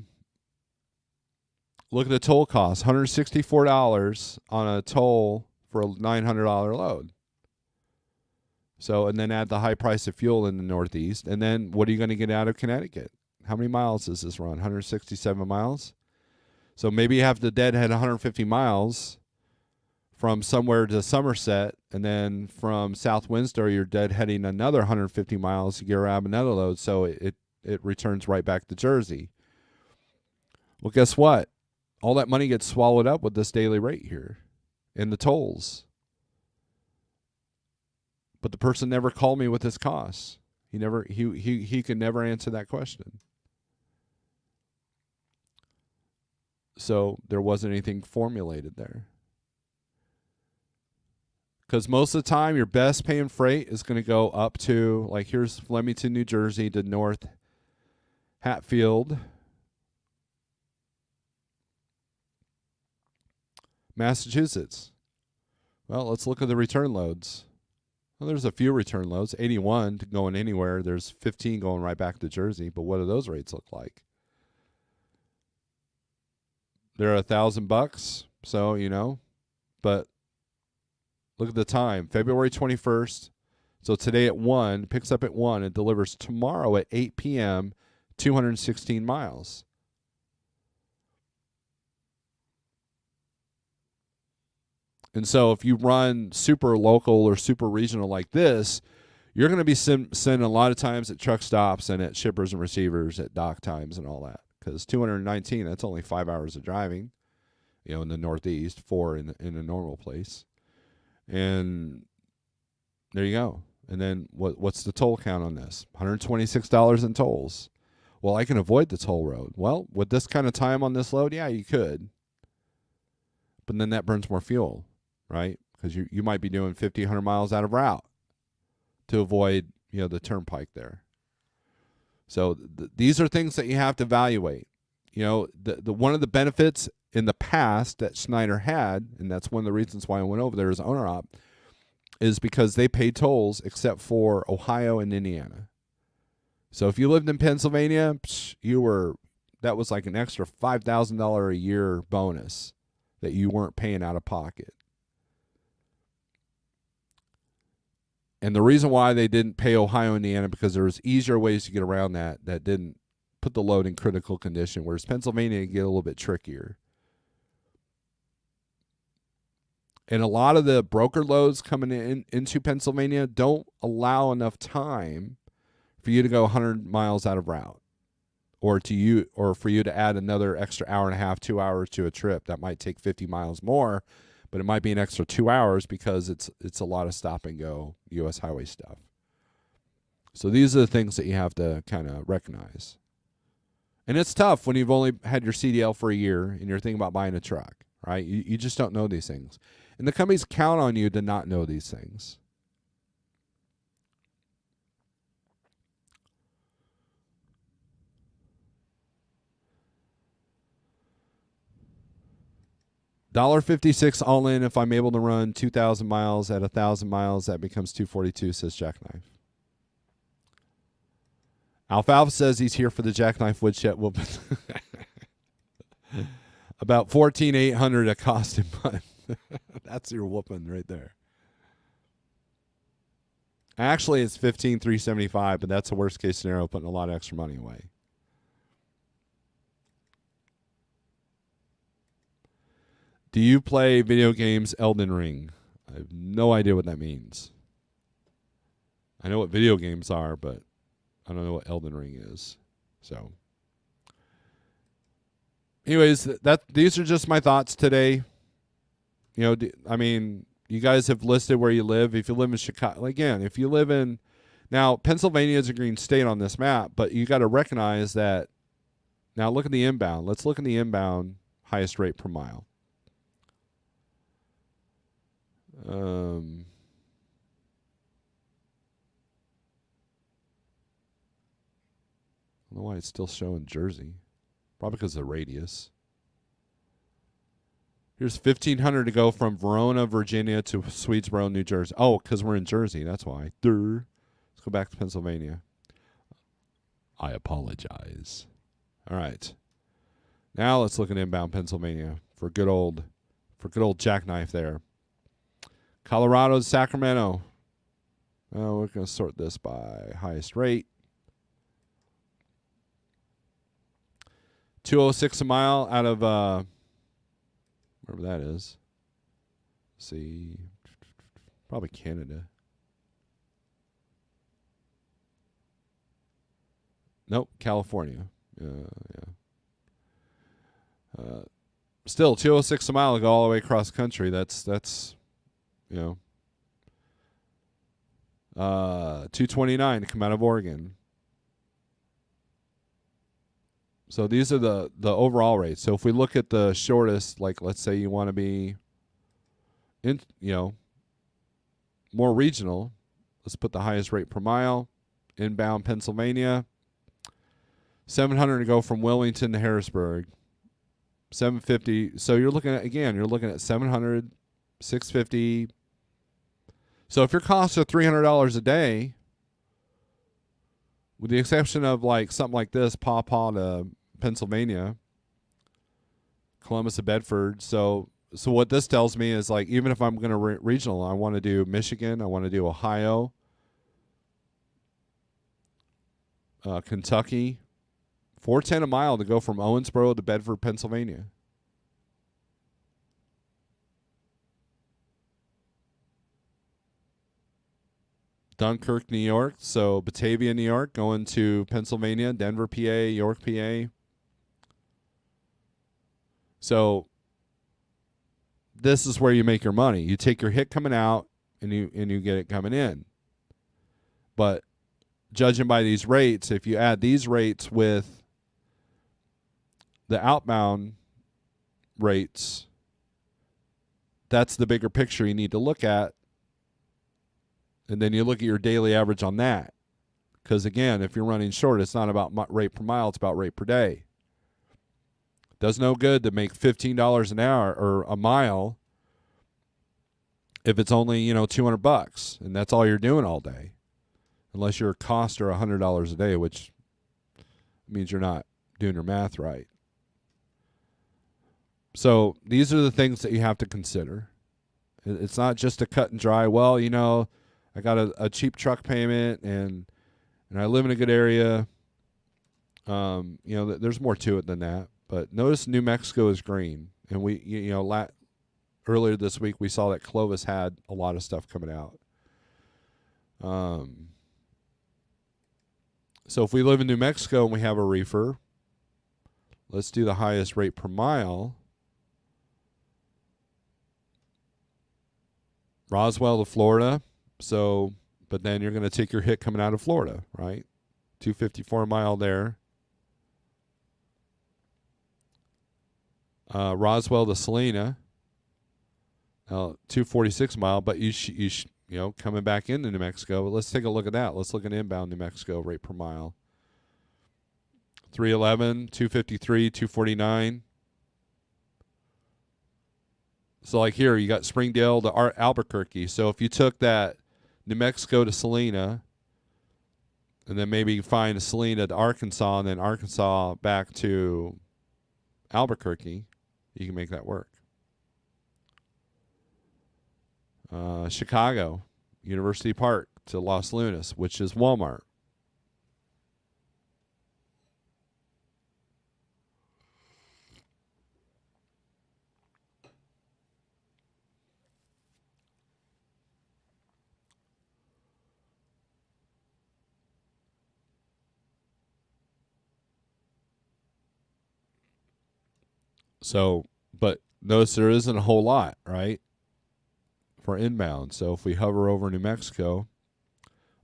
at the toll cost, $164 on a toll for a $900 load. So, and then add the high price of fuel in the Northeast. And then what are you going to get out of Connecticut? How many miles does this run? 167 miles? So maybe you have to deadhead 150 miles from somewhere to Somerset, and then from South Windsor, you're deadheading another 150 miles to grab another load, so it returns right back to Jersey. Well, guess what? All that money gets swallowed up with this daily rate here and the tolls. But the person never called me with his costs. He could never answer that question. So there wasn't anything formulated there. Because most of the time, your best paying freight is going to go up to, like, here's Flemington, New Jersey to North Hatfield, Massachusetts. Well, let's look at the return loads. Well, there's a few return loads, 81 going anywhere. There's 15 going right back to Jersey. But what do those rates look like? They're $1,000, so, you know, but look at the time, February 21st. So today at 1, picks up at 1, it delivers tomorrow at 8 p.m., 216 miles. And so if you run super local or super regional like this, you're going to be sending a lot of times at truck stops and at shippers and receivers at dock times and all that. Because 219, that's only 5 hours of driving, you know, in the Northeast, 4 in a normal place. And there you go. And then what's the toll count on this? $126 in tolls. Well, I can avoid the toll road. Well, with this kind of time on this load, yeah, you could. But then that burns more fuel, right? Because you might be doing 50, 100 miles out of route to avoid, you know, the turnpike there. So these are things that you have to evaluate. You know, the one of the benefits in the past that Schneider had, and that's one of the reasons why I went over there as owner-op, is because they paid tolls except for Ohio and Indiana. So if you lived in Pennsylvania, that was like an extra $5,000 a year bonus that you weren't paying out of pocket. And the reason why they didn't pay Ohio, Indiana, because there was easier ways to get around that didn't put the load in critical condition, whereas Pennsylvania can get a little bit trickier. And a lot of the broker loads coming into Pennsylvania don't allow enough time for you to go 100 miles out of route, or for you to add another extra hour and a half, 2 hours to a trip that might take 50 miles more. But it might be an extra 2 hours because it's a lot of stop and go U.S. highway stuff. So these are the things that you have to kind of recognize. And it's tough when you've only had your CDL for a year and you're thinking about buying a truck, right? You just don't know these things. And the companies count on you to not know these things. $1.56 all in. If I'm able to run 2,000 miles at 1,000 miles, that becomes $2.42, says Jackknife. Alfalfa says he's here for the Jackknife woodshed whooping. About $14,800 a cost a month. That's your whooping right there. Actually, it's $15,375, but that's a worst case scenario, putting a lot of extra money away. Do you play video games Elden Ring? I have no idea what that means. I know what video games are, but I don't know what Elden Ring is. So, anyways, these are just my thoughts today. You know, I mean, you guys have listed where you live. If you live in Chicago, again, if you live in, now Pennsylvania is a green state on this map, but you got to recognize that. Now look at the inbound. Let's look at the inbound highest rate per mile. I don't know why it's still showing Jersey. Probably because of the radius. Here's 1,500 to go from Verona, Virginia to Swedesboro, New Jersey. Oh, because we're in Jersey. That's why. Let's go back to Pennsylvania. I apologize. All right. Now let's look at inbound Pennsylvania for good old jackknife there. Colorado to Sacramento. Oh, we're going to sort this by highest rate. 206 a mile out of wherever that is. Let's see, probably Canada. Nope, California. Yeah. Still 206 a mile to go all the way across country. That's 229 to come out of Oregon. So these are the overall rates. So if we look at the shortest, like let's say you want to be in, more regional, let's put the highest rate per mile. Inbound Pennsylvania, 700 to go from Wilmington to Harrisburg. 750. So you're looking at 700, 650. So if your costs are $300 a day, with the exception of like something like this, Paw Paw to Pennsylvania, Columbus to Bedford. So what this tells me is like, even if I'm going to regional, I want to do Michigan, I want to do Ohio, Kentucky, $4.10 a mile to go from Owensboro to Bedford, Pennsylvania. Dunkirk, New York. So Batavia, New York, going to Pennsylvania, Denver, PA, York, PA. So this is where you make your money. You take your hit coming out and you get it coming in. But judging by these rates, if you add these rates with the outbound rates, that's the bigger picture you need to look at. And then you look at your daily average on that. Because, again, if you're running short, it's not about rate per mile. It's about rate per day. Does no good to make $15 an hour or a mile if it's only, $200, and that's all you're doing all day. Unless your costs are $100 a day, which means you're not doing your math right. So these are the things that you have to consider. It's not just a cut and dry, well, I got a cheap truck payment and I live in a good area. There's more to it than that. But notice New Mexico is green. And we, earlier this week we saw that Clovis had a lot of stuff coming out. So if we live in New Mexico and we have a reefer, let's do the highest rate per mile. Roswell to Florida. So, but then you're going to take your hit coming out of Florida, right? 254 a mile there. Roswell to Salina. 246 a mile, but you coming back into New Mexico. But let's take a look at that. Let's look at inbound New Mexico rate per mile. 311, 253, 249. So like here, you got Springdale to Albuquerque. So if you took that New Mexico to Salina, and then maybe find Salina to Arkansas, and then Arkansas back to Albuquerque, you can make that work. Chicago, University Park to Los Lunas, which is Walmart. So, but notice there isn't a whole lot, right, for inbound. So if we hover over New Mexico,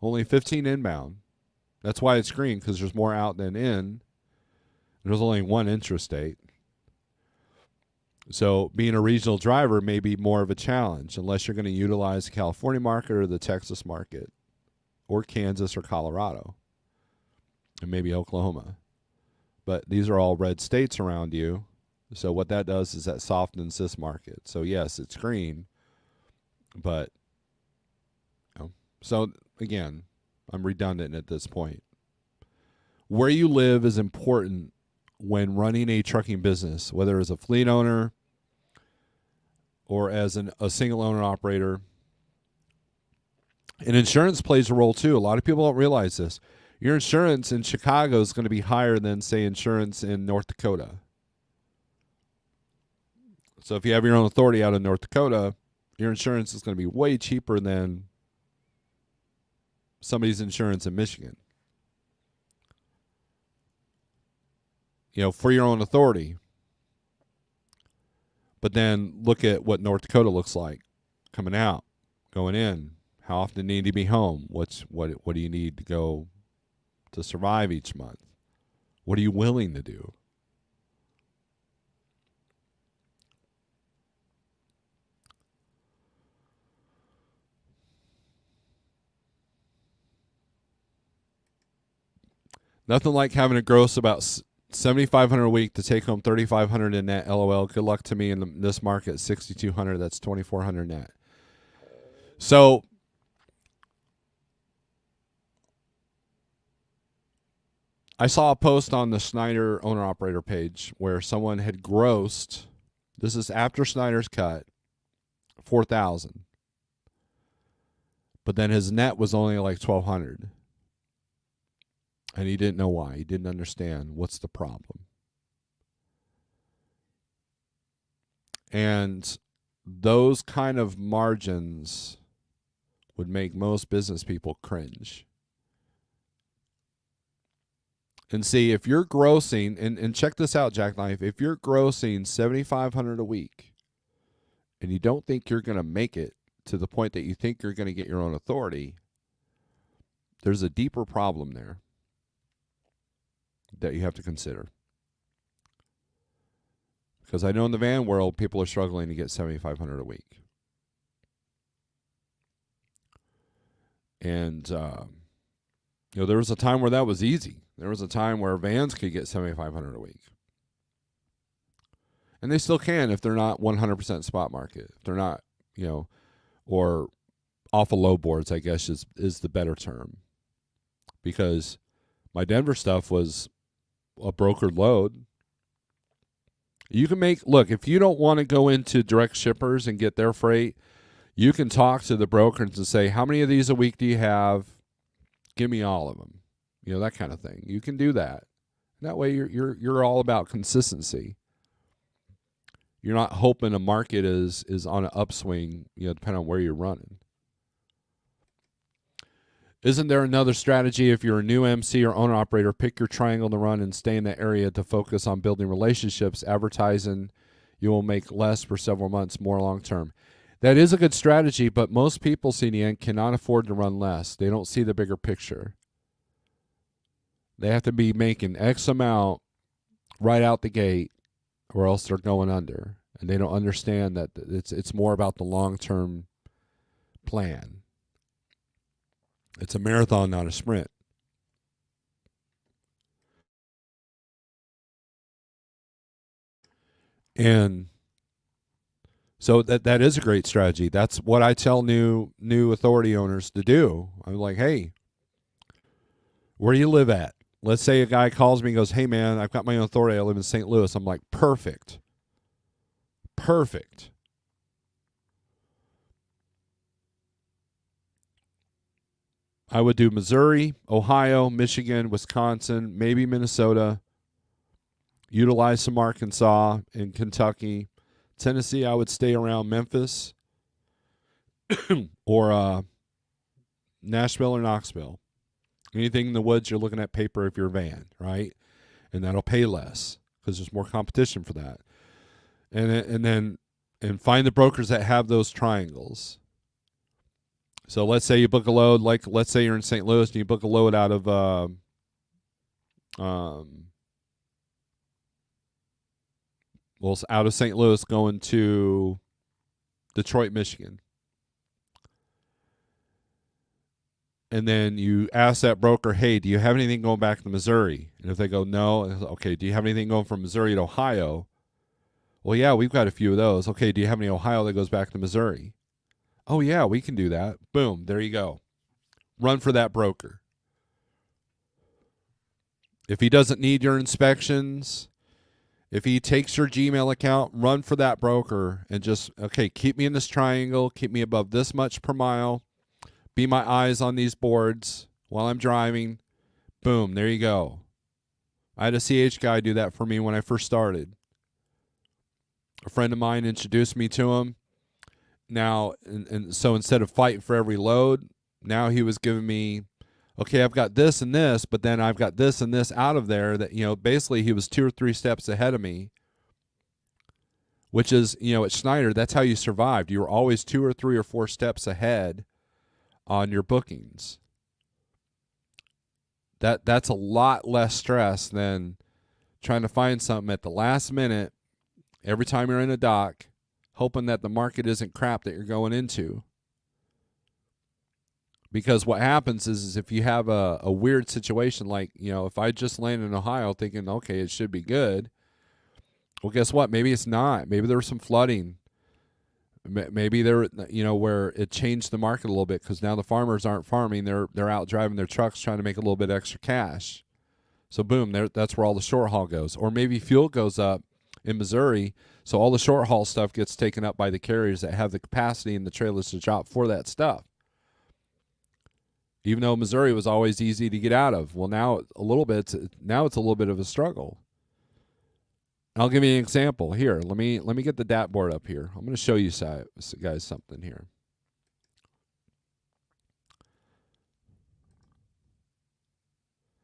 only 15 inbound. That's why it's green, because there's more out than in. There's only one intrastate. So being a regional driver may be more of a challenge unless you're going to utilize the California market or the Texas market or Kansas or Colorado and maybe Oklahoma. But these are all red states around you. So what that does is that softens this market. So yes, it's green, but so again, I'm redundant at this point. Where you live is important when running a trucking business, whether as a fleet owner or as a single owner operator. And insurance plays a role too. A lot of people don't realize this. Your insurance in Chicago is going to be higher than, say, insurance in North Dakota. So if you have your own authority out in North Dakota, your insurance is going to be way cheaper than somebody's insurance in Michigan. For your own authority. But then look at what North Dakota looks like coming out, going in. How often do you need to be home? What do you need to go to survive each month? What are you willing to do? Nothing like having a gross about $7,500 a week to take home $3,500 in net. LOL. Good luck to me in this market. $6,200. That's $2,400 net. So I saw a post on the Schneider owner operator page where someone had grossed. This is after Schneider's cut, $4,000, but then his net was only like $1,200. And he didn't know why. He didn't understand what's the problem. And those kind of margins would make most business people cringe. And see, if you're grossing, and check this out, Jackknife, if you're grossing $7,500 a week and you don't think you're going to make it to the point that you think you're going to get your own authority, there's a deeper problem there that you have to consider. Because I know in the van world, people are struggling to get $7,500 a week. And, there was a time where that was easy. There was a time where vans could get $7,500 a week. And they still can if they're not 100% spot market. If they're not, or off of low boards, I guess is the better term. Because my Denver stuff was a brokered load. You can look, if you don't want to go into direct shippers and get their freight, you can talk to the brokers and say, how many of these a week do you have? Give me all of them. That kind of thing. You can do that. That way you're all about consistency. You're not hoping a market is on an upswing, depending on where you're running. Isn't there another strategy if you're a new MC or owner operator? Pick your triangle to run and stay in that area to focus on building relationships. Advertising, you will make less for several months, more long term. That is a good strategy, but most people, CDN, cannot afford to run less. They don't see the bigger picture. They have to be making X amount right out the gate or else they're going under. And they don't understand that it's more about the long-term plan. It's a marathon, not a sprint. And so that is a great strategy. That's what I tell new authority owners to do. I'm like, hey, where do you live at? Let's say a guy calls me and goes, hey, man, I've got my own authority. I live in St. Louis. I'm like, perfect. I would do Missouri, Ohio, Michigan, Wisconsin, maybe Minnesota. Utilize some Arkansas and Kentucky. Tennessee, I would stay around Memphis or Nashville or Knoxville. Anything in the woods, you're looking at paper if you're a van, right? And that'll pay less because there's more competition for that. And find the brokers that have those triangles. So let's say you book a load, like let's say you're in St. Louis and you book a load out of Well, it's out of St. Louis going to Detroit, Michigan. And then you ask that broker, hey, do you have anything going back to Missouri? And if they go, no, okay, do you have anything going from Missouri to Ohio? Well, yeah, we've got a few of those. Okay, do you have any Ohio that goes back to Missouri? Oh, yeah, we can do that. Boom, there you go. Run for that broker. If he doesn't need your inspections, if he takes your Gmail account, run for that broker and just, okay, keep me in this triangle, keep me above this much per mile. Be my eyes on these boards while I'm driving. Boom, there you go. I had a CH guy do that for me when I first started. A friend of mine introduced me to him. Now, and so instead of fighting for every load, now he was giving me, okay, I've got this and this, but then I've got this and this out of there that, basically he was 2 or 3 steps ahead of me, which is, at Schneider, that's how you survived. You were always 2 or 3 or 4 steps ahead on your bookings. That's a lot less stress than trying to find something at the last minute every time you're in a dock, hoping that the market isn't crap that you're going into. Because what happens is if you have a weird situation, like, if I just land in Ohio thinking, okay, it should be good, well, guess what? Maybe it's not. Maybe there was some flooding. Maybe they're, where it changed the market a little bit because now the farmers aren't farming. They're out driving their trucks trying to make a little bit extra cash. So boom, that's where all the short haul goes. Or maybe fuel goes up in Missouri, so all the short haul stuff gets taken up by the carriers that have the capacity and the trailers to drop for that stuff. Even though Missouri was always easy to get out of. Well, now it's a little bit of a struggle. I'll give you an example here. Let me get the DAT board up here. I'm going to show you guys something here.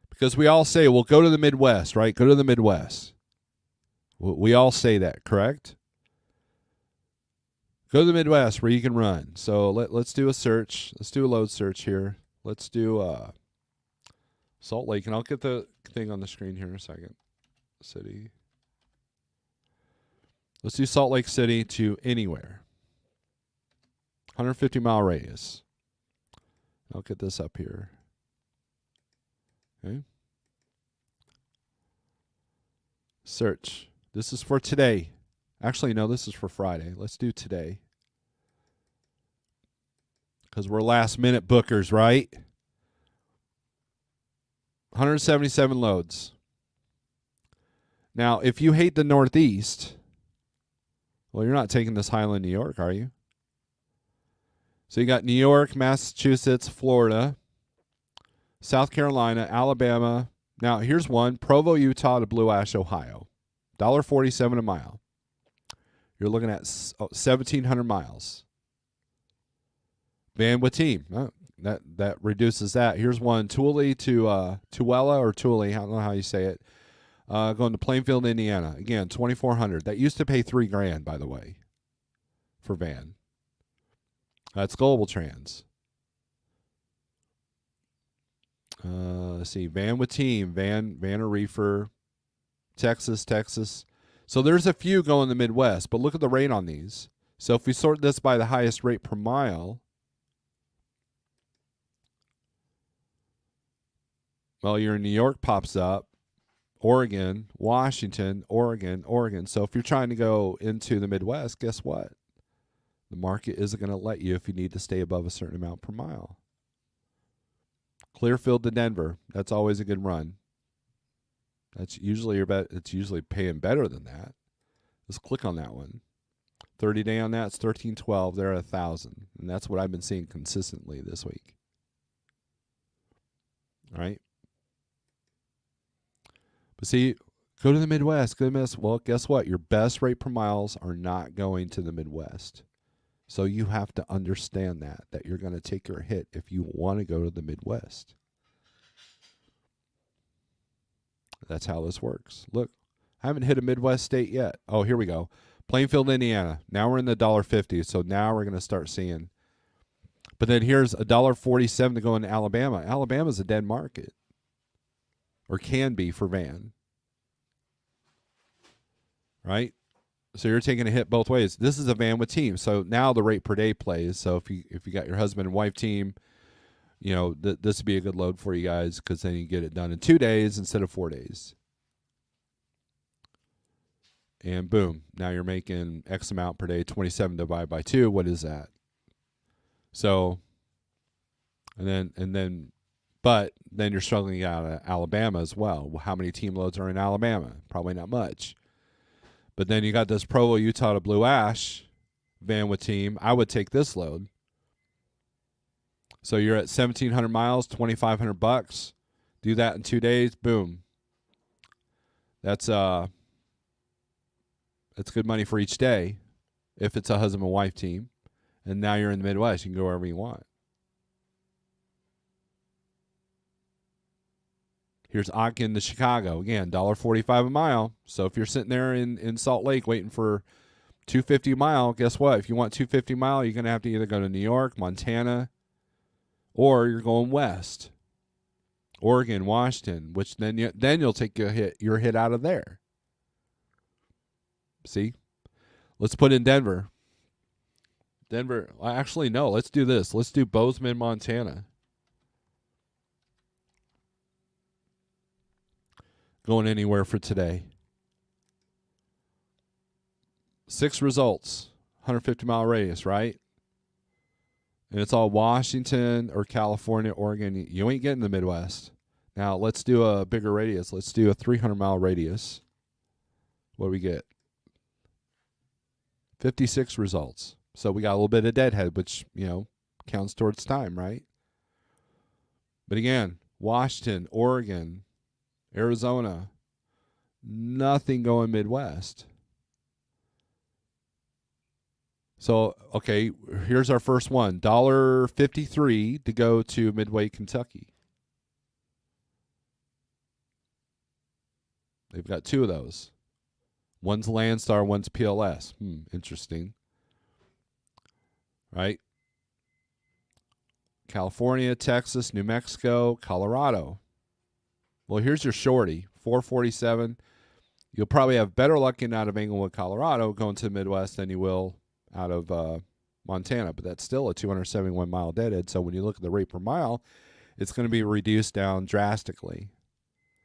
Because we all say, well, go to the Midwest, right? Go to the Midwest. We all say that, correct? Go to the Midwest where you can run. So let's do a search. Let's do a load search here. Let's do Salt Lake, and I'll get the thing on the screen here in a second. City. Let's do Salt Lake City to anywhere. 150-mile radius. I'll get this up here. Okay. Search. This is for today. Actually, no, this is for Friday. Let's do today. Because we're last-minute bookers, right? 177 loads. Now, if you hate the Northeast, well, you're not taking this Highland, New York, are you? So you got New York, Massachusetts, Florida, South Carolina, Alabama. Now, here's one, Provo, Utah to Blue Ash, Ohio. $1.47 a mile. You're looking at 1,700 miles. Van with team. Oh, that reduces that. Here's one, Tooele to Tooele or Tooele, I don't know how you say it. Going to Plainfield, Indiana. Again, 2,400. That used to pay $3,000, by the way, for van. That's Global Trans. Let's see, van with team, van or reefer, Texas. So there's a few going in the Midwest, but look at the rate on these. So if we sort this by the highest rate per mile, well, you're in New York pops up, Oregon, Washington, Oregon. So if you're trying to go into the Midwest, guess what? The market isn't going to let you if you need to stay above a certain amount per mile. Clearfield to Denver, that's always a good run. That's usually it's usually paying better than that. Just click on that one. 30-day on that, it's 1312. They're at 1,000, and that's what I've been seeing consistently this week. All right. But see, go to the Midwest. Well, guess what? Your best rate per miles are not going to the Midwest. So you have to understand that you're going to take your hit if you want to go to the Midwest. That's how this works. Look, I haven't hit a Midwest state yet. Oh, here we go. Plainfield, Indiana. Now we're in the $1.50, so now we're going to start seeing. But then here's $1.47 to go into Alabama. Alabama's a dead market, or can be for van. Right? So you're taking a hit both ways. This is a van with team. So now the rate per day plays. So if you got your husband and wife team, this would be a good load for you guys, because then you get it done in 2 days instead of 4 days. And boom, now you're making X amount per day. 27 divided by 2. What is that? So, but then you're struggling out of Alabama as well. How many team loads are in Alabama? Probably not much. But then you got this Provo, Utah to Blue Ash van with team. I would take this load. So you're at 1,700 miles, $2,500. Do that in 2 days. Boom. That's good money for each day if it's a husband and wife team. And now you're in the Midwest. You can go wherever you want. Here's Ogden to Chicago. Again, $1.45 a mile. So if you're sitting there in Salt Lake waiting for $2.50 a mile, guess what? If you want $2.50 a mile, you're going to have to either go to New York, Montana, or you're going west. Oregon, Washington, which then you'll take your hit out of there. See? Let's put in Denver. Actually, no, let's do this. Let's do Bozeman, Montana. Going anywhere for today. 6 results, 150-mile radius, right? And it's all Washington or California, Oregon. You ain't getting the Midwest. Now, let's do a bigger radius. Let's do a 300-mile radius. What do we get? 56 results. So we got a little bit of deadhead, which, counts towards time, right? But again, Washington, Oregon, Arizona, nothing going Midwest. So, okay, here's our first one. $1.53 to go to Midway, Kentucky. They've got 2 of those. One's Landstar, one's PLS. Interesting. Right? California, Texas, New Mexico, Colorado. Well, here's your shorty, $4.47. You'll probably have better luck getting out of Englewood, Colorado, going to the Midwest than you will out of Montana. But that's still a 271-mile deadhead. So when you look at the rate per mile, it's going to be reduced down drastically.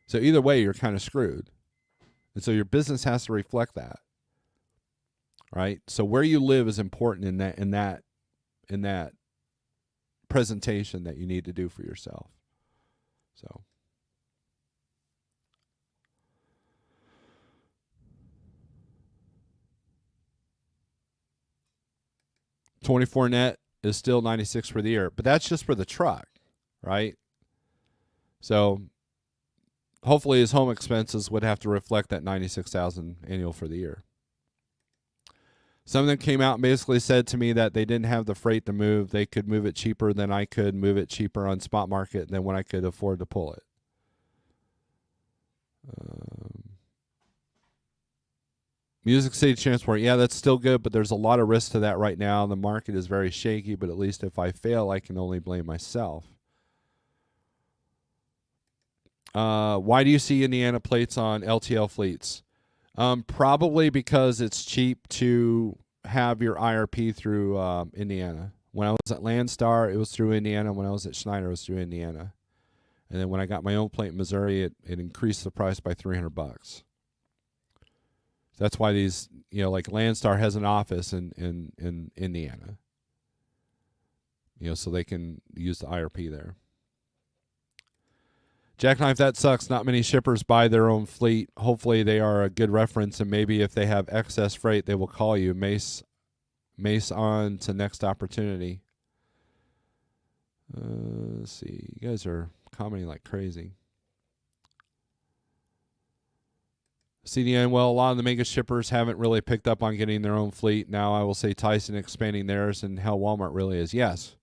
So either way, you're kind of screwed. And so your business has to reflect that, right? So where you live is important in that presentation that you need to do for yourself. So 24 net is still 96 for the year, but that's just for the truck, right? So hopefully his home expenses would have to reflect that 96,000 annual for the year. Some of them came out and basically said to me that they didn't have the freight to move. They could move it cheaper than I could, move it cheaper on spot market than when I could afford to pull it. Music City Transport, yeah, that's still good, but there's a lot of risk to that right now. The market is very shaky, but at least if I fail, I can only blame myself. Why do you see Indiana plates on LTL fleets? Probably because it's cheap to have your IRP through Indiana. When I was at Landstar, it was through Indiana. When I was at Schneider, it was through Indiana. And then when I got my own plate in Missouri, it increased the price by $300. That's why these, like Landstar has an office in Indiana. So they can use the IRP there. Jackknife, that sucks. Not many shippers buy their own fleet. Hopefully they are a good reference, and maybe if they have excess freight, they will call you. Mace on to next opportunity. Let's see. You guys are commenting like crazy. CDN, well, a lot of the mega shippers haven't really picked up on getting their own fleet. Now I will say Tyson expanding theirs, and hell, Walmart really is. Yes.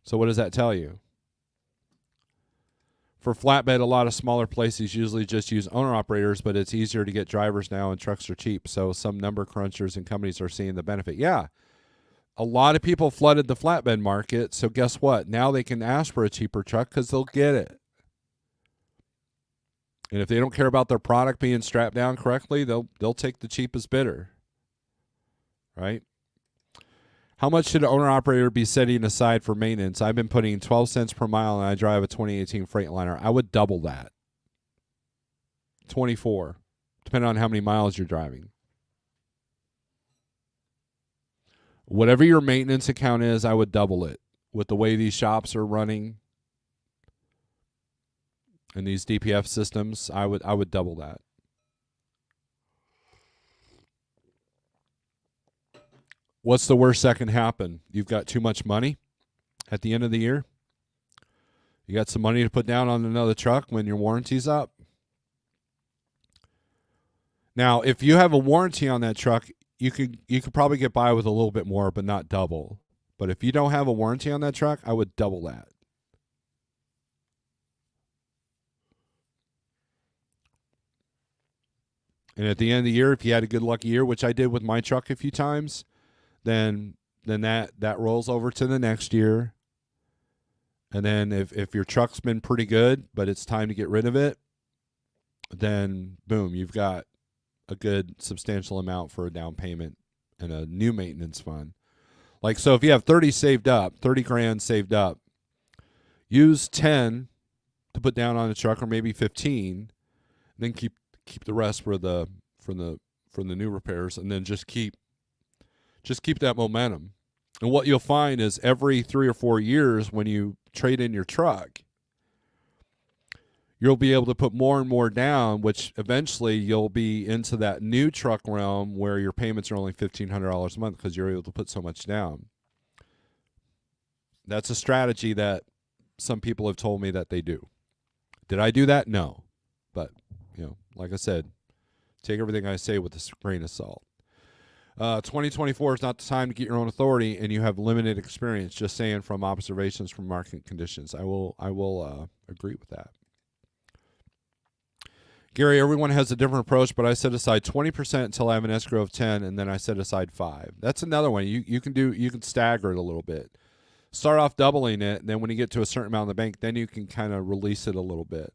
So what does that tell you? For flatbed, a lot of smaller places usually just use owner-operators, but it's easier to get drivers now, and trucks are cheap. So some number crunchers and companies are seeing the benefit. Yeah, a lot of people flooded the flatbed market, so guess what? Now they can ask for a cheaper truck because they'll get it. And if they don't care about their product being strapped down correctly, they'll take the cheapest bidder. right? How much should an owner-operator be setting aside for maintenance? I've been putting 12 cents per mile, and I drive a 2018 Freightliner. I would double that. 24, depending on how many miles you're driving. Whatever your maintenance account is, I would double it. With the way these shops are running and these DPF systems, I would double that. What's the worst that can happen? You've got too much money at the end of the year. You got some money to put down on another truck when your warranty's up. Now, if you have a warranty on that truck, you could probably get by with a little bit more, but not double. But if you don't have a warranty on that truck, I would double that. And at the end of the year, if you had a good lucky year, which I did with my truck a few times, then that rolls over to the next year. And then if your truck's been pretty good, but it's time to get rid of it, then boom, you've got a good substantial amount for a down payment and a new maintenance fund. Like, so if you have 30 grand saved up, use 10 to put down on the truck, or maybe 15, then keep the rest for the new repairs, and then just keep that momentum. And what you'll find is every 3 or 4 years, when you trade in your truck, you'll be able to put more and more down, which eventually you'll be into that new truck realm where your payments are only $1,500 a month because you're able to put so much down. That's a strategy that some people have told me that they do. Did I do that? No. But, like I said, take everything I say with a grain of salt. 2024 is not the time to get your own authority, and you have limited experience. Just saying from observations from market conditions. I will agree with that. Gary, everyone has a different approach, but I set aside 20% until I have an escrow of 10, and then I set aside 5. That's another one. You can stagger it a little bit. Start off doubling it, and then when you get to a certain amount in the bank, then you can kind of release it a little bit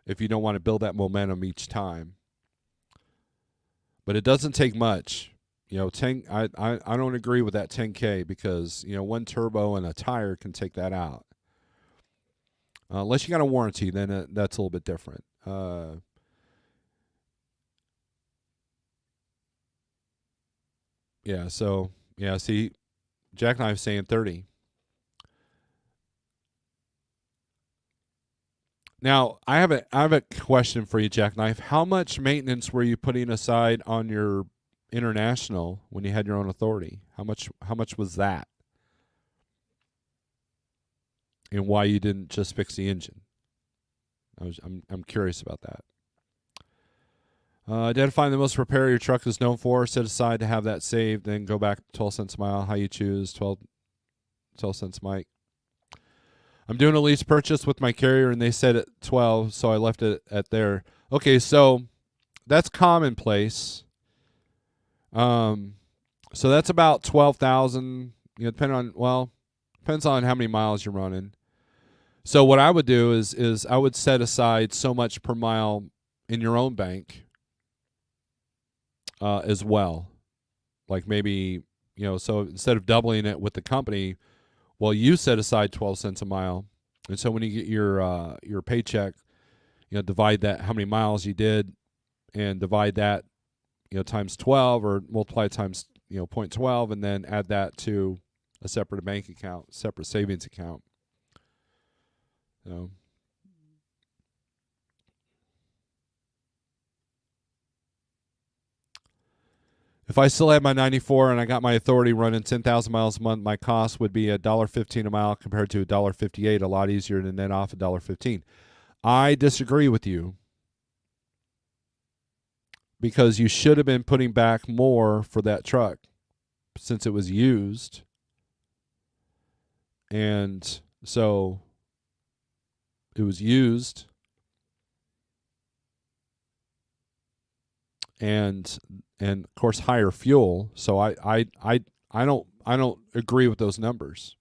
if you don't want to build that momentum each time. But it doesn't take much. 10. I don't agree with that 10K because one turbo and a tire can take that out. Unless you got a warranty, then that's a little bit different. See, Jackknife's saying 30. Now, I have a question for you, Jackknife. How much maintenance were you putting aside on your international when you had your own authority? How much was that? And why you didn't just fix the engine? I'm curious about that. Identify the most repair your truck is known for. Set aside to have that saved. Then go back to 12 cents a mile. How you choose. 12 cents, Mike. I'm doing a lease purchase with my carrier, and they said at 12, so I left it at there. Okay, so that's commonplace. So that's about 12,000. Depends on how many miles you're running. So what I would do is I would set aside so much per mile in your own bank as well. Like maybe, so instead of doubling it with the company, well, you set aside 12 cents a mile. And so when you get your paycheck, divide that, how many miles you did, and divide that, times 12 or multiply it times, 0.12, and then add that to a separate bank account, separate savings account. If I still had my 94 and I got my authority running 10,000 miles a month, my cost would be $1.15 a mile compared to $1.58, a lot easier to net off $1.15. I disagree with you because you should have been putting back more for that truck since it was used. And so it was used. And of course higher fuel. So I don't agree with those numbers.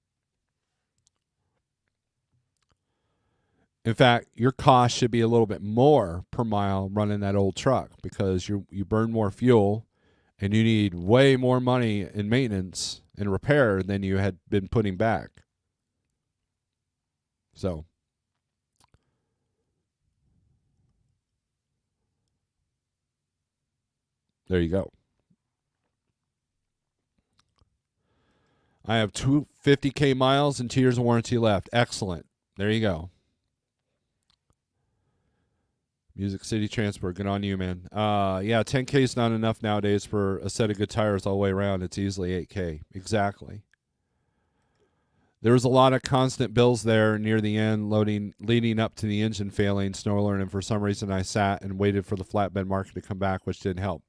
In fact, your cost should be a little bit more per mile running that old truck because you burn more fuel And you need way more money in maintenance and repair than you had been putting back. So there you go. I have 250K miles and 2 years of warranty left. Excellent. There you go. Music City Transport. Good on you, man. Yeah, 10K is not enough nowadays for a set of good tires all the way around. It's easily 8K. Exactly. There was a lot of constant bills there near the end, leading up to the engine failing, Snorelord, and for some reason I sat and waited for the flatbed market to come back, which didn't help.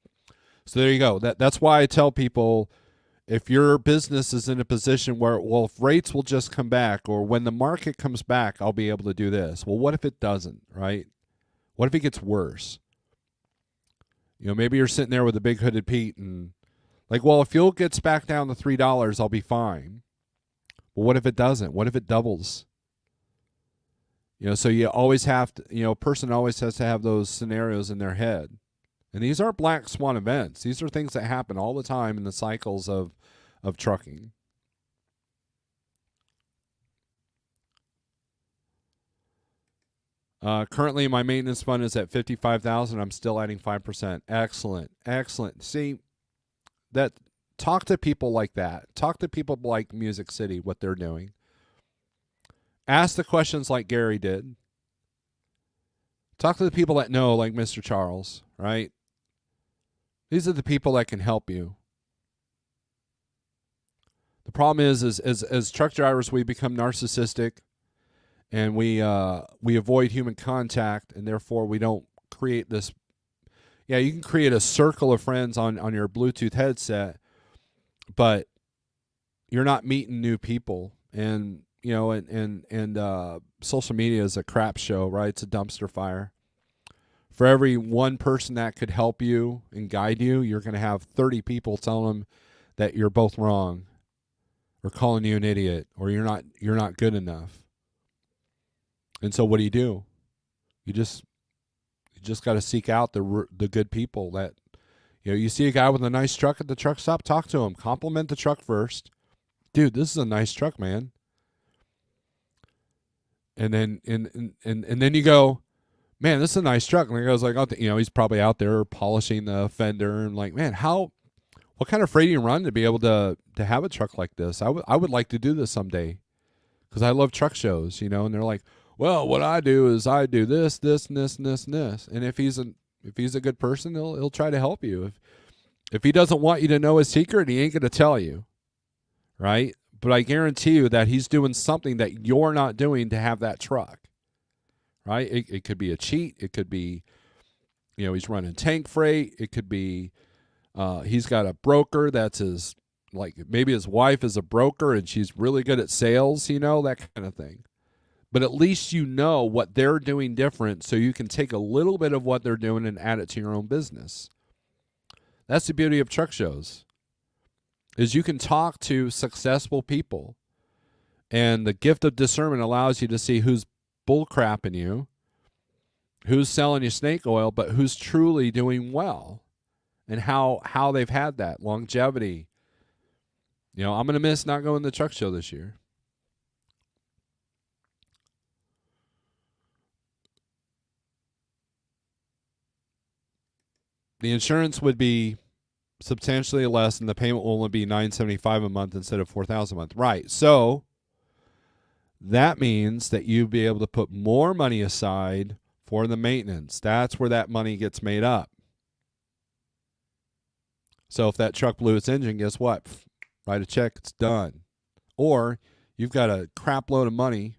So there you go. That's why I tell people, if your business is in a position where, well, if rates will just come back, or when the market comes back, I'll be able to do this. Well, what if it doesn't, right? What if it gets worse? Maybe you're sitting there with a big hooded Pete and like, well, if fuel gets back down to $3, I'll be fine. Well, what if it doesn't? What if it doubles? So you always have to, a person always has to have those scenarios in their head. And these aren't black swan events. These are things that happen all the time in the cycles of trucking. Currently, my maintenance fund is at $55,000. I'm still adding 5%. Excellent. See, talk to people like that. Talk to people like Music City, what they're doing. Ask the questions like Gary did. Talk to the people that know, like Mr. Charles, right? These are the people that can help you. The problem is as truck drivers, we become narcissistic, and we avoid human contact, and therefore we don't create this. Yeah, you can create a circle of friends on your Bluetooth headset, but you're not meeting new people. And social media is a crap show, right? It's a dumpster fire. For every one person that could help you and guide you, you're going to have 30 people telling them that you're both wrong, or calling you an idiot, or you're not good enough. And so what do? You just got to seek out the good people that, you see a guy with a nice truck at the truck stop, talk to him, compliment the truck first. Dude, this is a nice truck, man. And then and then you go, man, this is a nice truck. And the guy's like, he's probably out there polishing the fender, and like, man, what kind of freight do you run to be able to have a truck like this? I would like to do this someday, because I love truck shows, and they're like, well, what I do is I do this, this, and this, and this, and this. And if he's a good person, he'll try to help you. If he doesn't want you to know his secret, he ain't going to tell you, right? But I guarantee you that he's doing something that you're not doing to have that truck, right? It could be a cheat. It could be, he's running tank freight. It could be he's got a broker that's maybe his wife is a broker and she's really good at sales, that kind of thing. But at least you know what they're doing different, so you can take a little bit of what they're doing and add it to your own business. That's the beauty of truck shows, is you can talk to successful people, and the gift of discernment allows you to see who's bullcrapping you, who's selling you snake oil, but who's truly doing well, and how they've had that longevity. I'm going to miss not going to the truck show this year. The insurance would be substantially less, and the payment will only be $975 a month instead of $4,000 a month. Right. So that means that you'd be able to put more money aside for the maintenance. That's where that money gets made up. So if that truck blew its engine, guess what? Write a check, it's done. Or you've got a crap load of money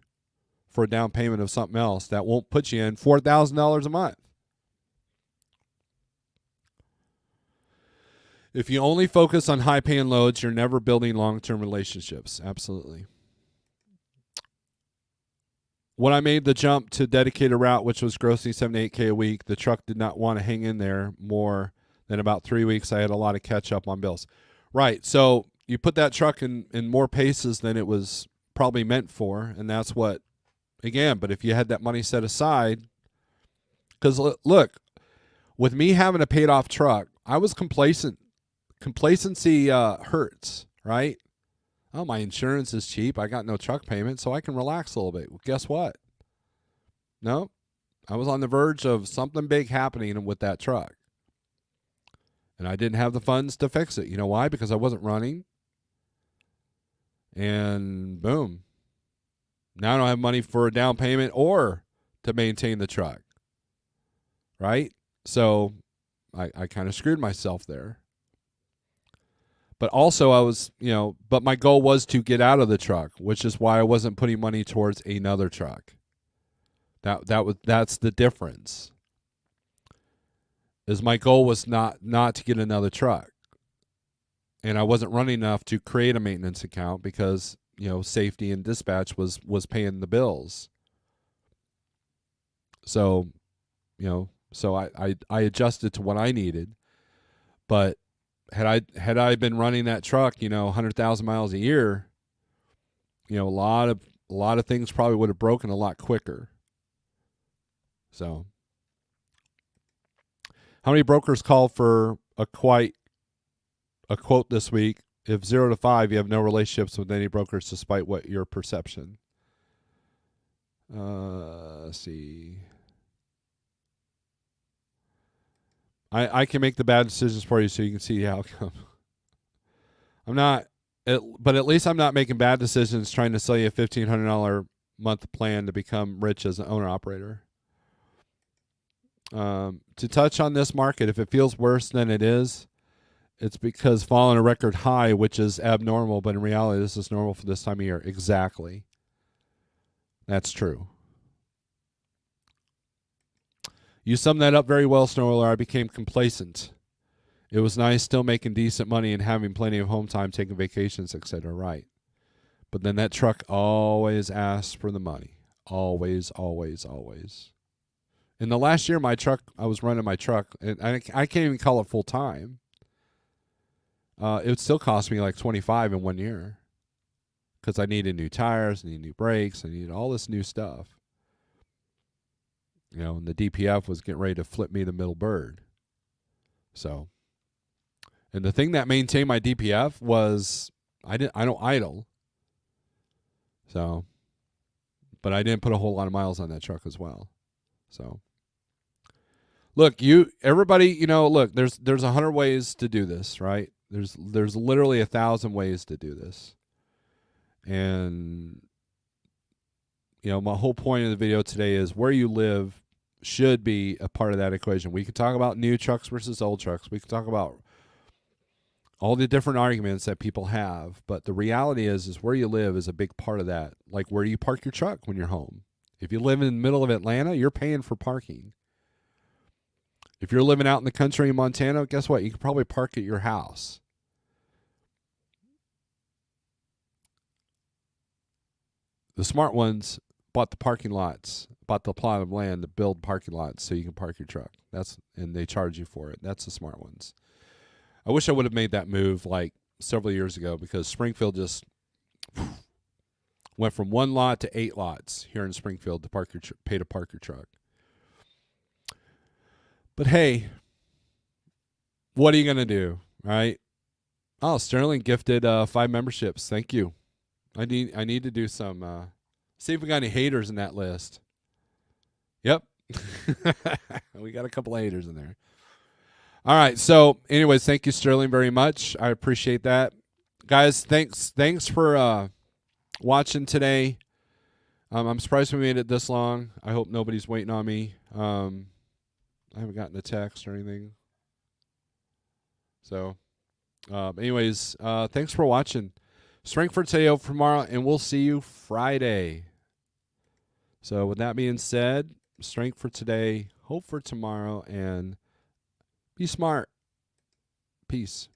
for a down payment of something else that won't put you in $4,000 a month. If you only focus on high-paying loads, you're never building long-term relationships. Absolutely. When I made the jump to dedicated route, which was grossing 7 to 8K a week, the truck did not want to hang in there more than about 3 weeks. I had a lot of catch-up on bills. Right, so you put that truck in more paces than it was probably meant for, and that's what, again, but if you had that money set aside, because look, with me having a paid-off truck, I was complacent Complacency hurts, right? Oh, my insurance is cheap. I got no truck payment, so I can relax a little bit. Well, guess what? No, I was on the verge of something big happening with that truck. And I didn't have the funds to fix it. You know why? Because I wasn't running. And boom. Now I don't have money for a down payment or to maintain the truck. Right? So I kind of screwed myself there. But also I was, but my goal was to get out of the truck, which is why I wasn't putting money towards another truck. That's the difference. Is my goal was not to get another truck. And I wasn't running enough to create a maintenance account because, safety and dispatch was paying the bills. So, so I adjusted to what I needed. But had I been running that truck, 100,000 miles a year, a lot of things probably would have broken a lot quicker. So, how many brokers called for a quote this week? If 0 to 5, you have no relationships with any brokers despite what your perception. Let's see. I can make the bad decisions for you so you can see the outcome. I'm not, but at least I'm not making bad decisions trying to sell you a $1,500 month plan to become rich as an owner-operator. To touch on this market, if it feels worse than it is, it's because falling a record high, which is abnormal, but in reality, this is normal for this time of year. Exactly. That's true. You summed that up very well, Snorelord. I became complacent. It was nice still making decent money and having plenty of home time, taking vacations, etc. Right. But then that truck always asks for the money. Always, always, always. In the last year, I was running my truck, and I can't even call it full time. It would still cost me like $25 in 1 year because I needed new tires, I needed new brakes, I needed all this new stuff. And the DPF was getting ready to flip me the middle bird. So, and the thing that maintained my DPF was I don't idle. So, but I didn't put a whole lot of miles on that truck as well. So, look, everybody, look, there's 100 ways to do this, right? There's literally 1,000 ways to do this. And my whole point of the video today is where you live should be a part of that equation. We could talk about new trucks versus old trucks. We could talk about all the different arguments that people have, but the reality is where you live is a big part of that. Like, where do you park your truck when you're home? If you live in the middle of Atlanta, you're paying for parking. If you're living out in the country in Montana, guess what? You can probably park at your house. The smart ones bought the parking lots, bought the plot of land to build parking lots so you can park your truck. And they charge you for it. That's the smart ones. I wish I would have made that move like several years ago because Springfield just went from 1 lot to 8 lots here in Springfield to pay to park your truck. But hey, what are you gonna do, right? Oh, Sterling gifted 5 memberships. Thank you. I need to do some. See if we got any haters in that list. Yep, we got a couple of haters in there. All right. So, anyways, thank you, Sterling, very much. I appreciate that, guys. Thanks for watching today. I'm surprised we made it this long. I hope nobody's waiting on me. I haven't gotten a text or anything. So, anyways, thanks for watching. Strength for today, hope for tomorrow, and we'll see you Friday. So with that being said, strength for today, hope for tomorrow, and be smart. Peace.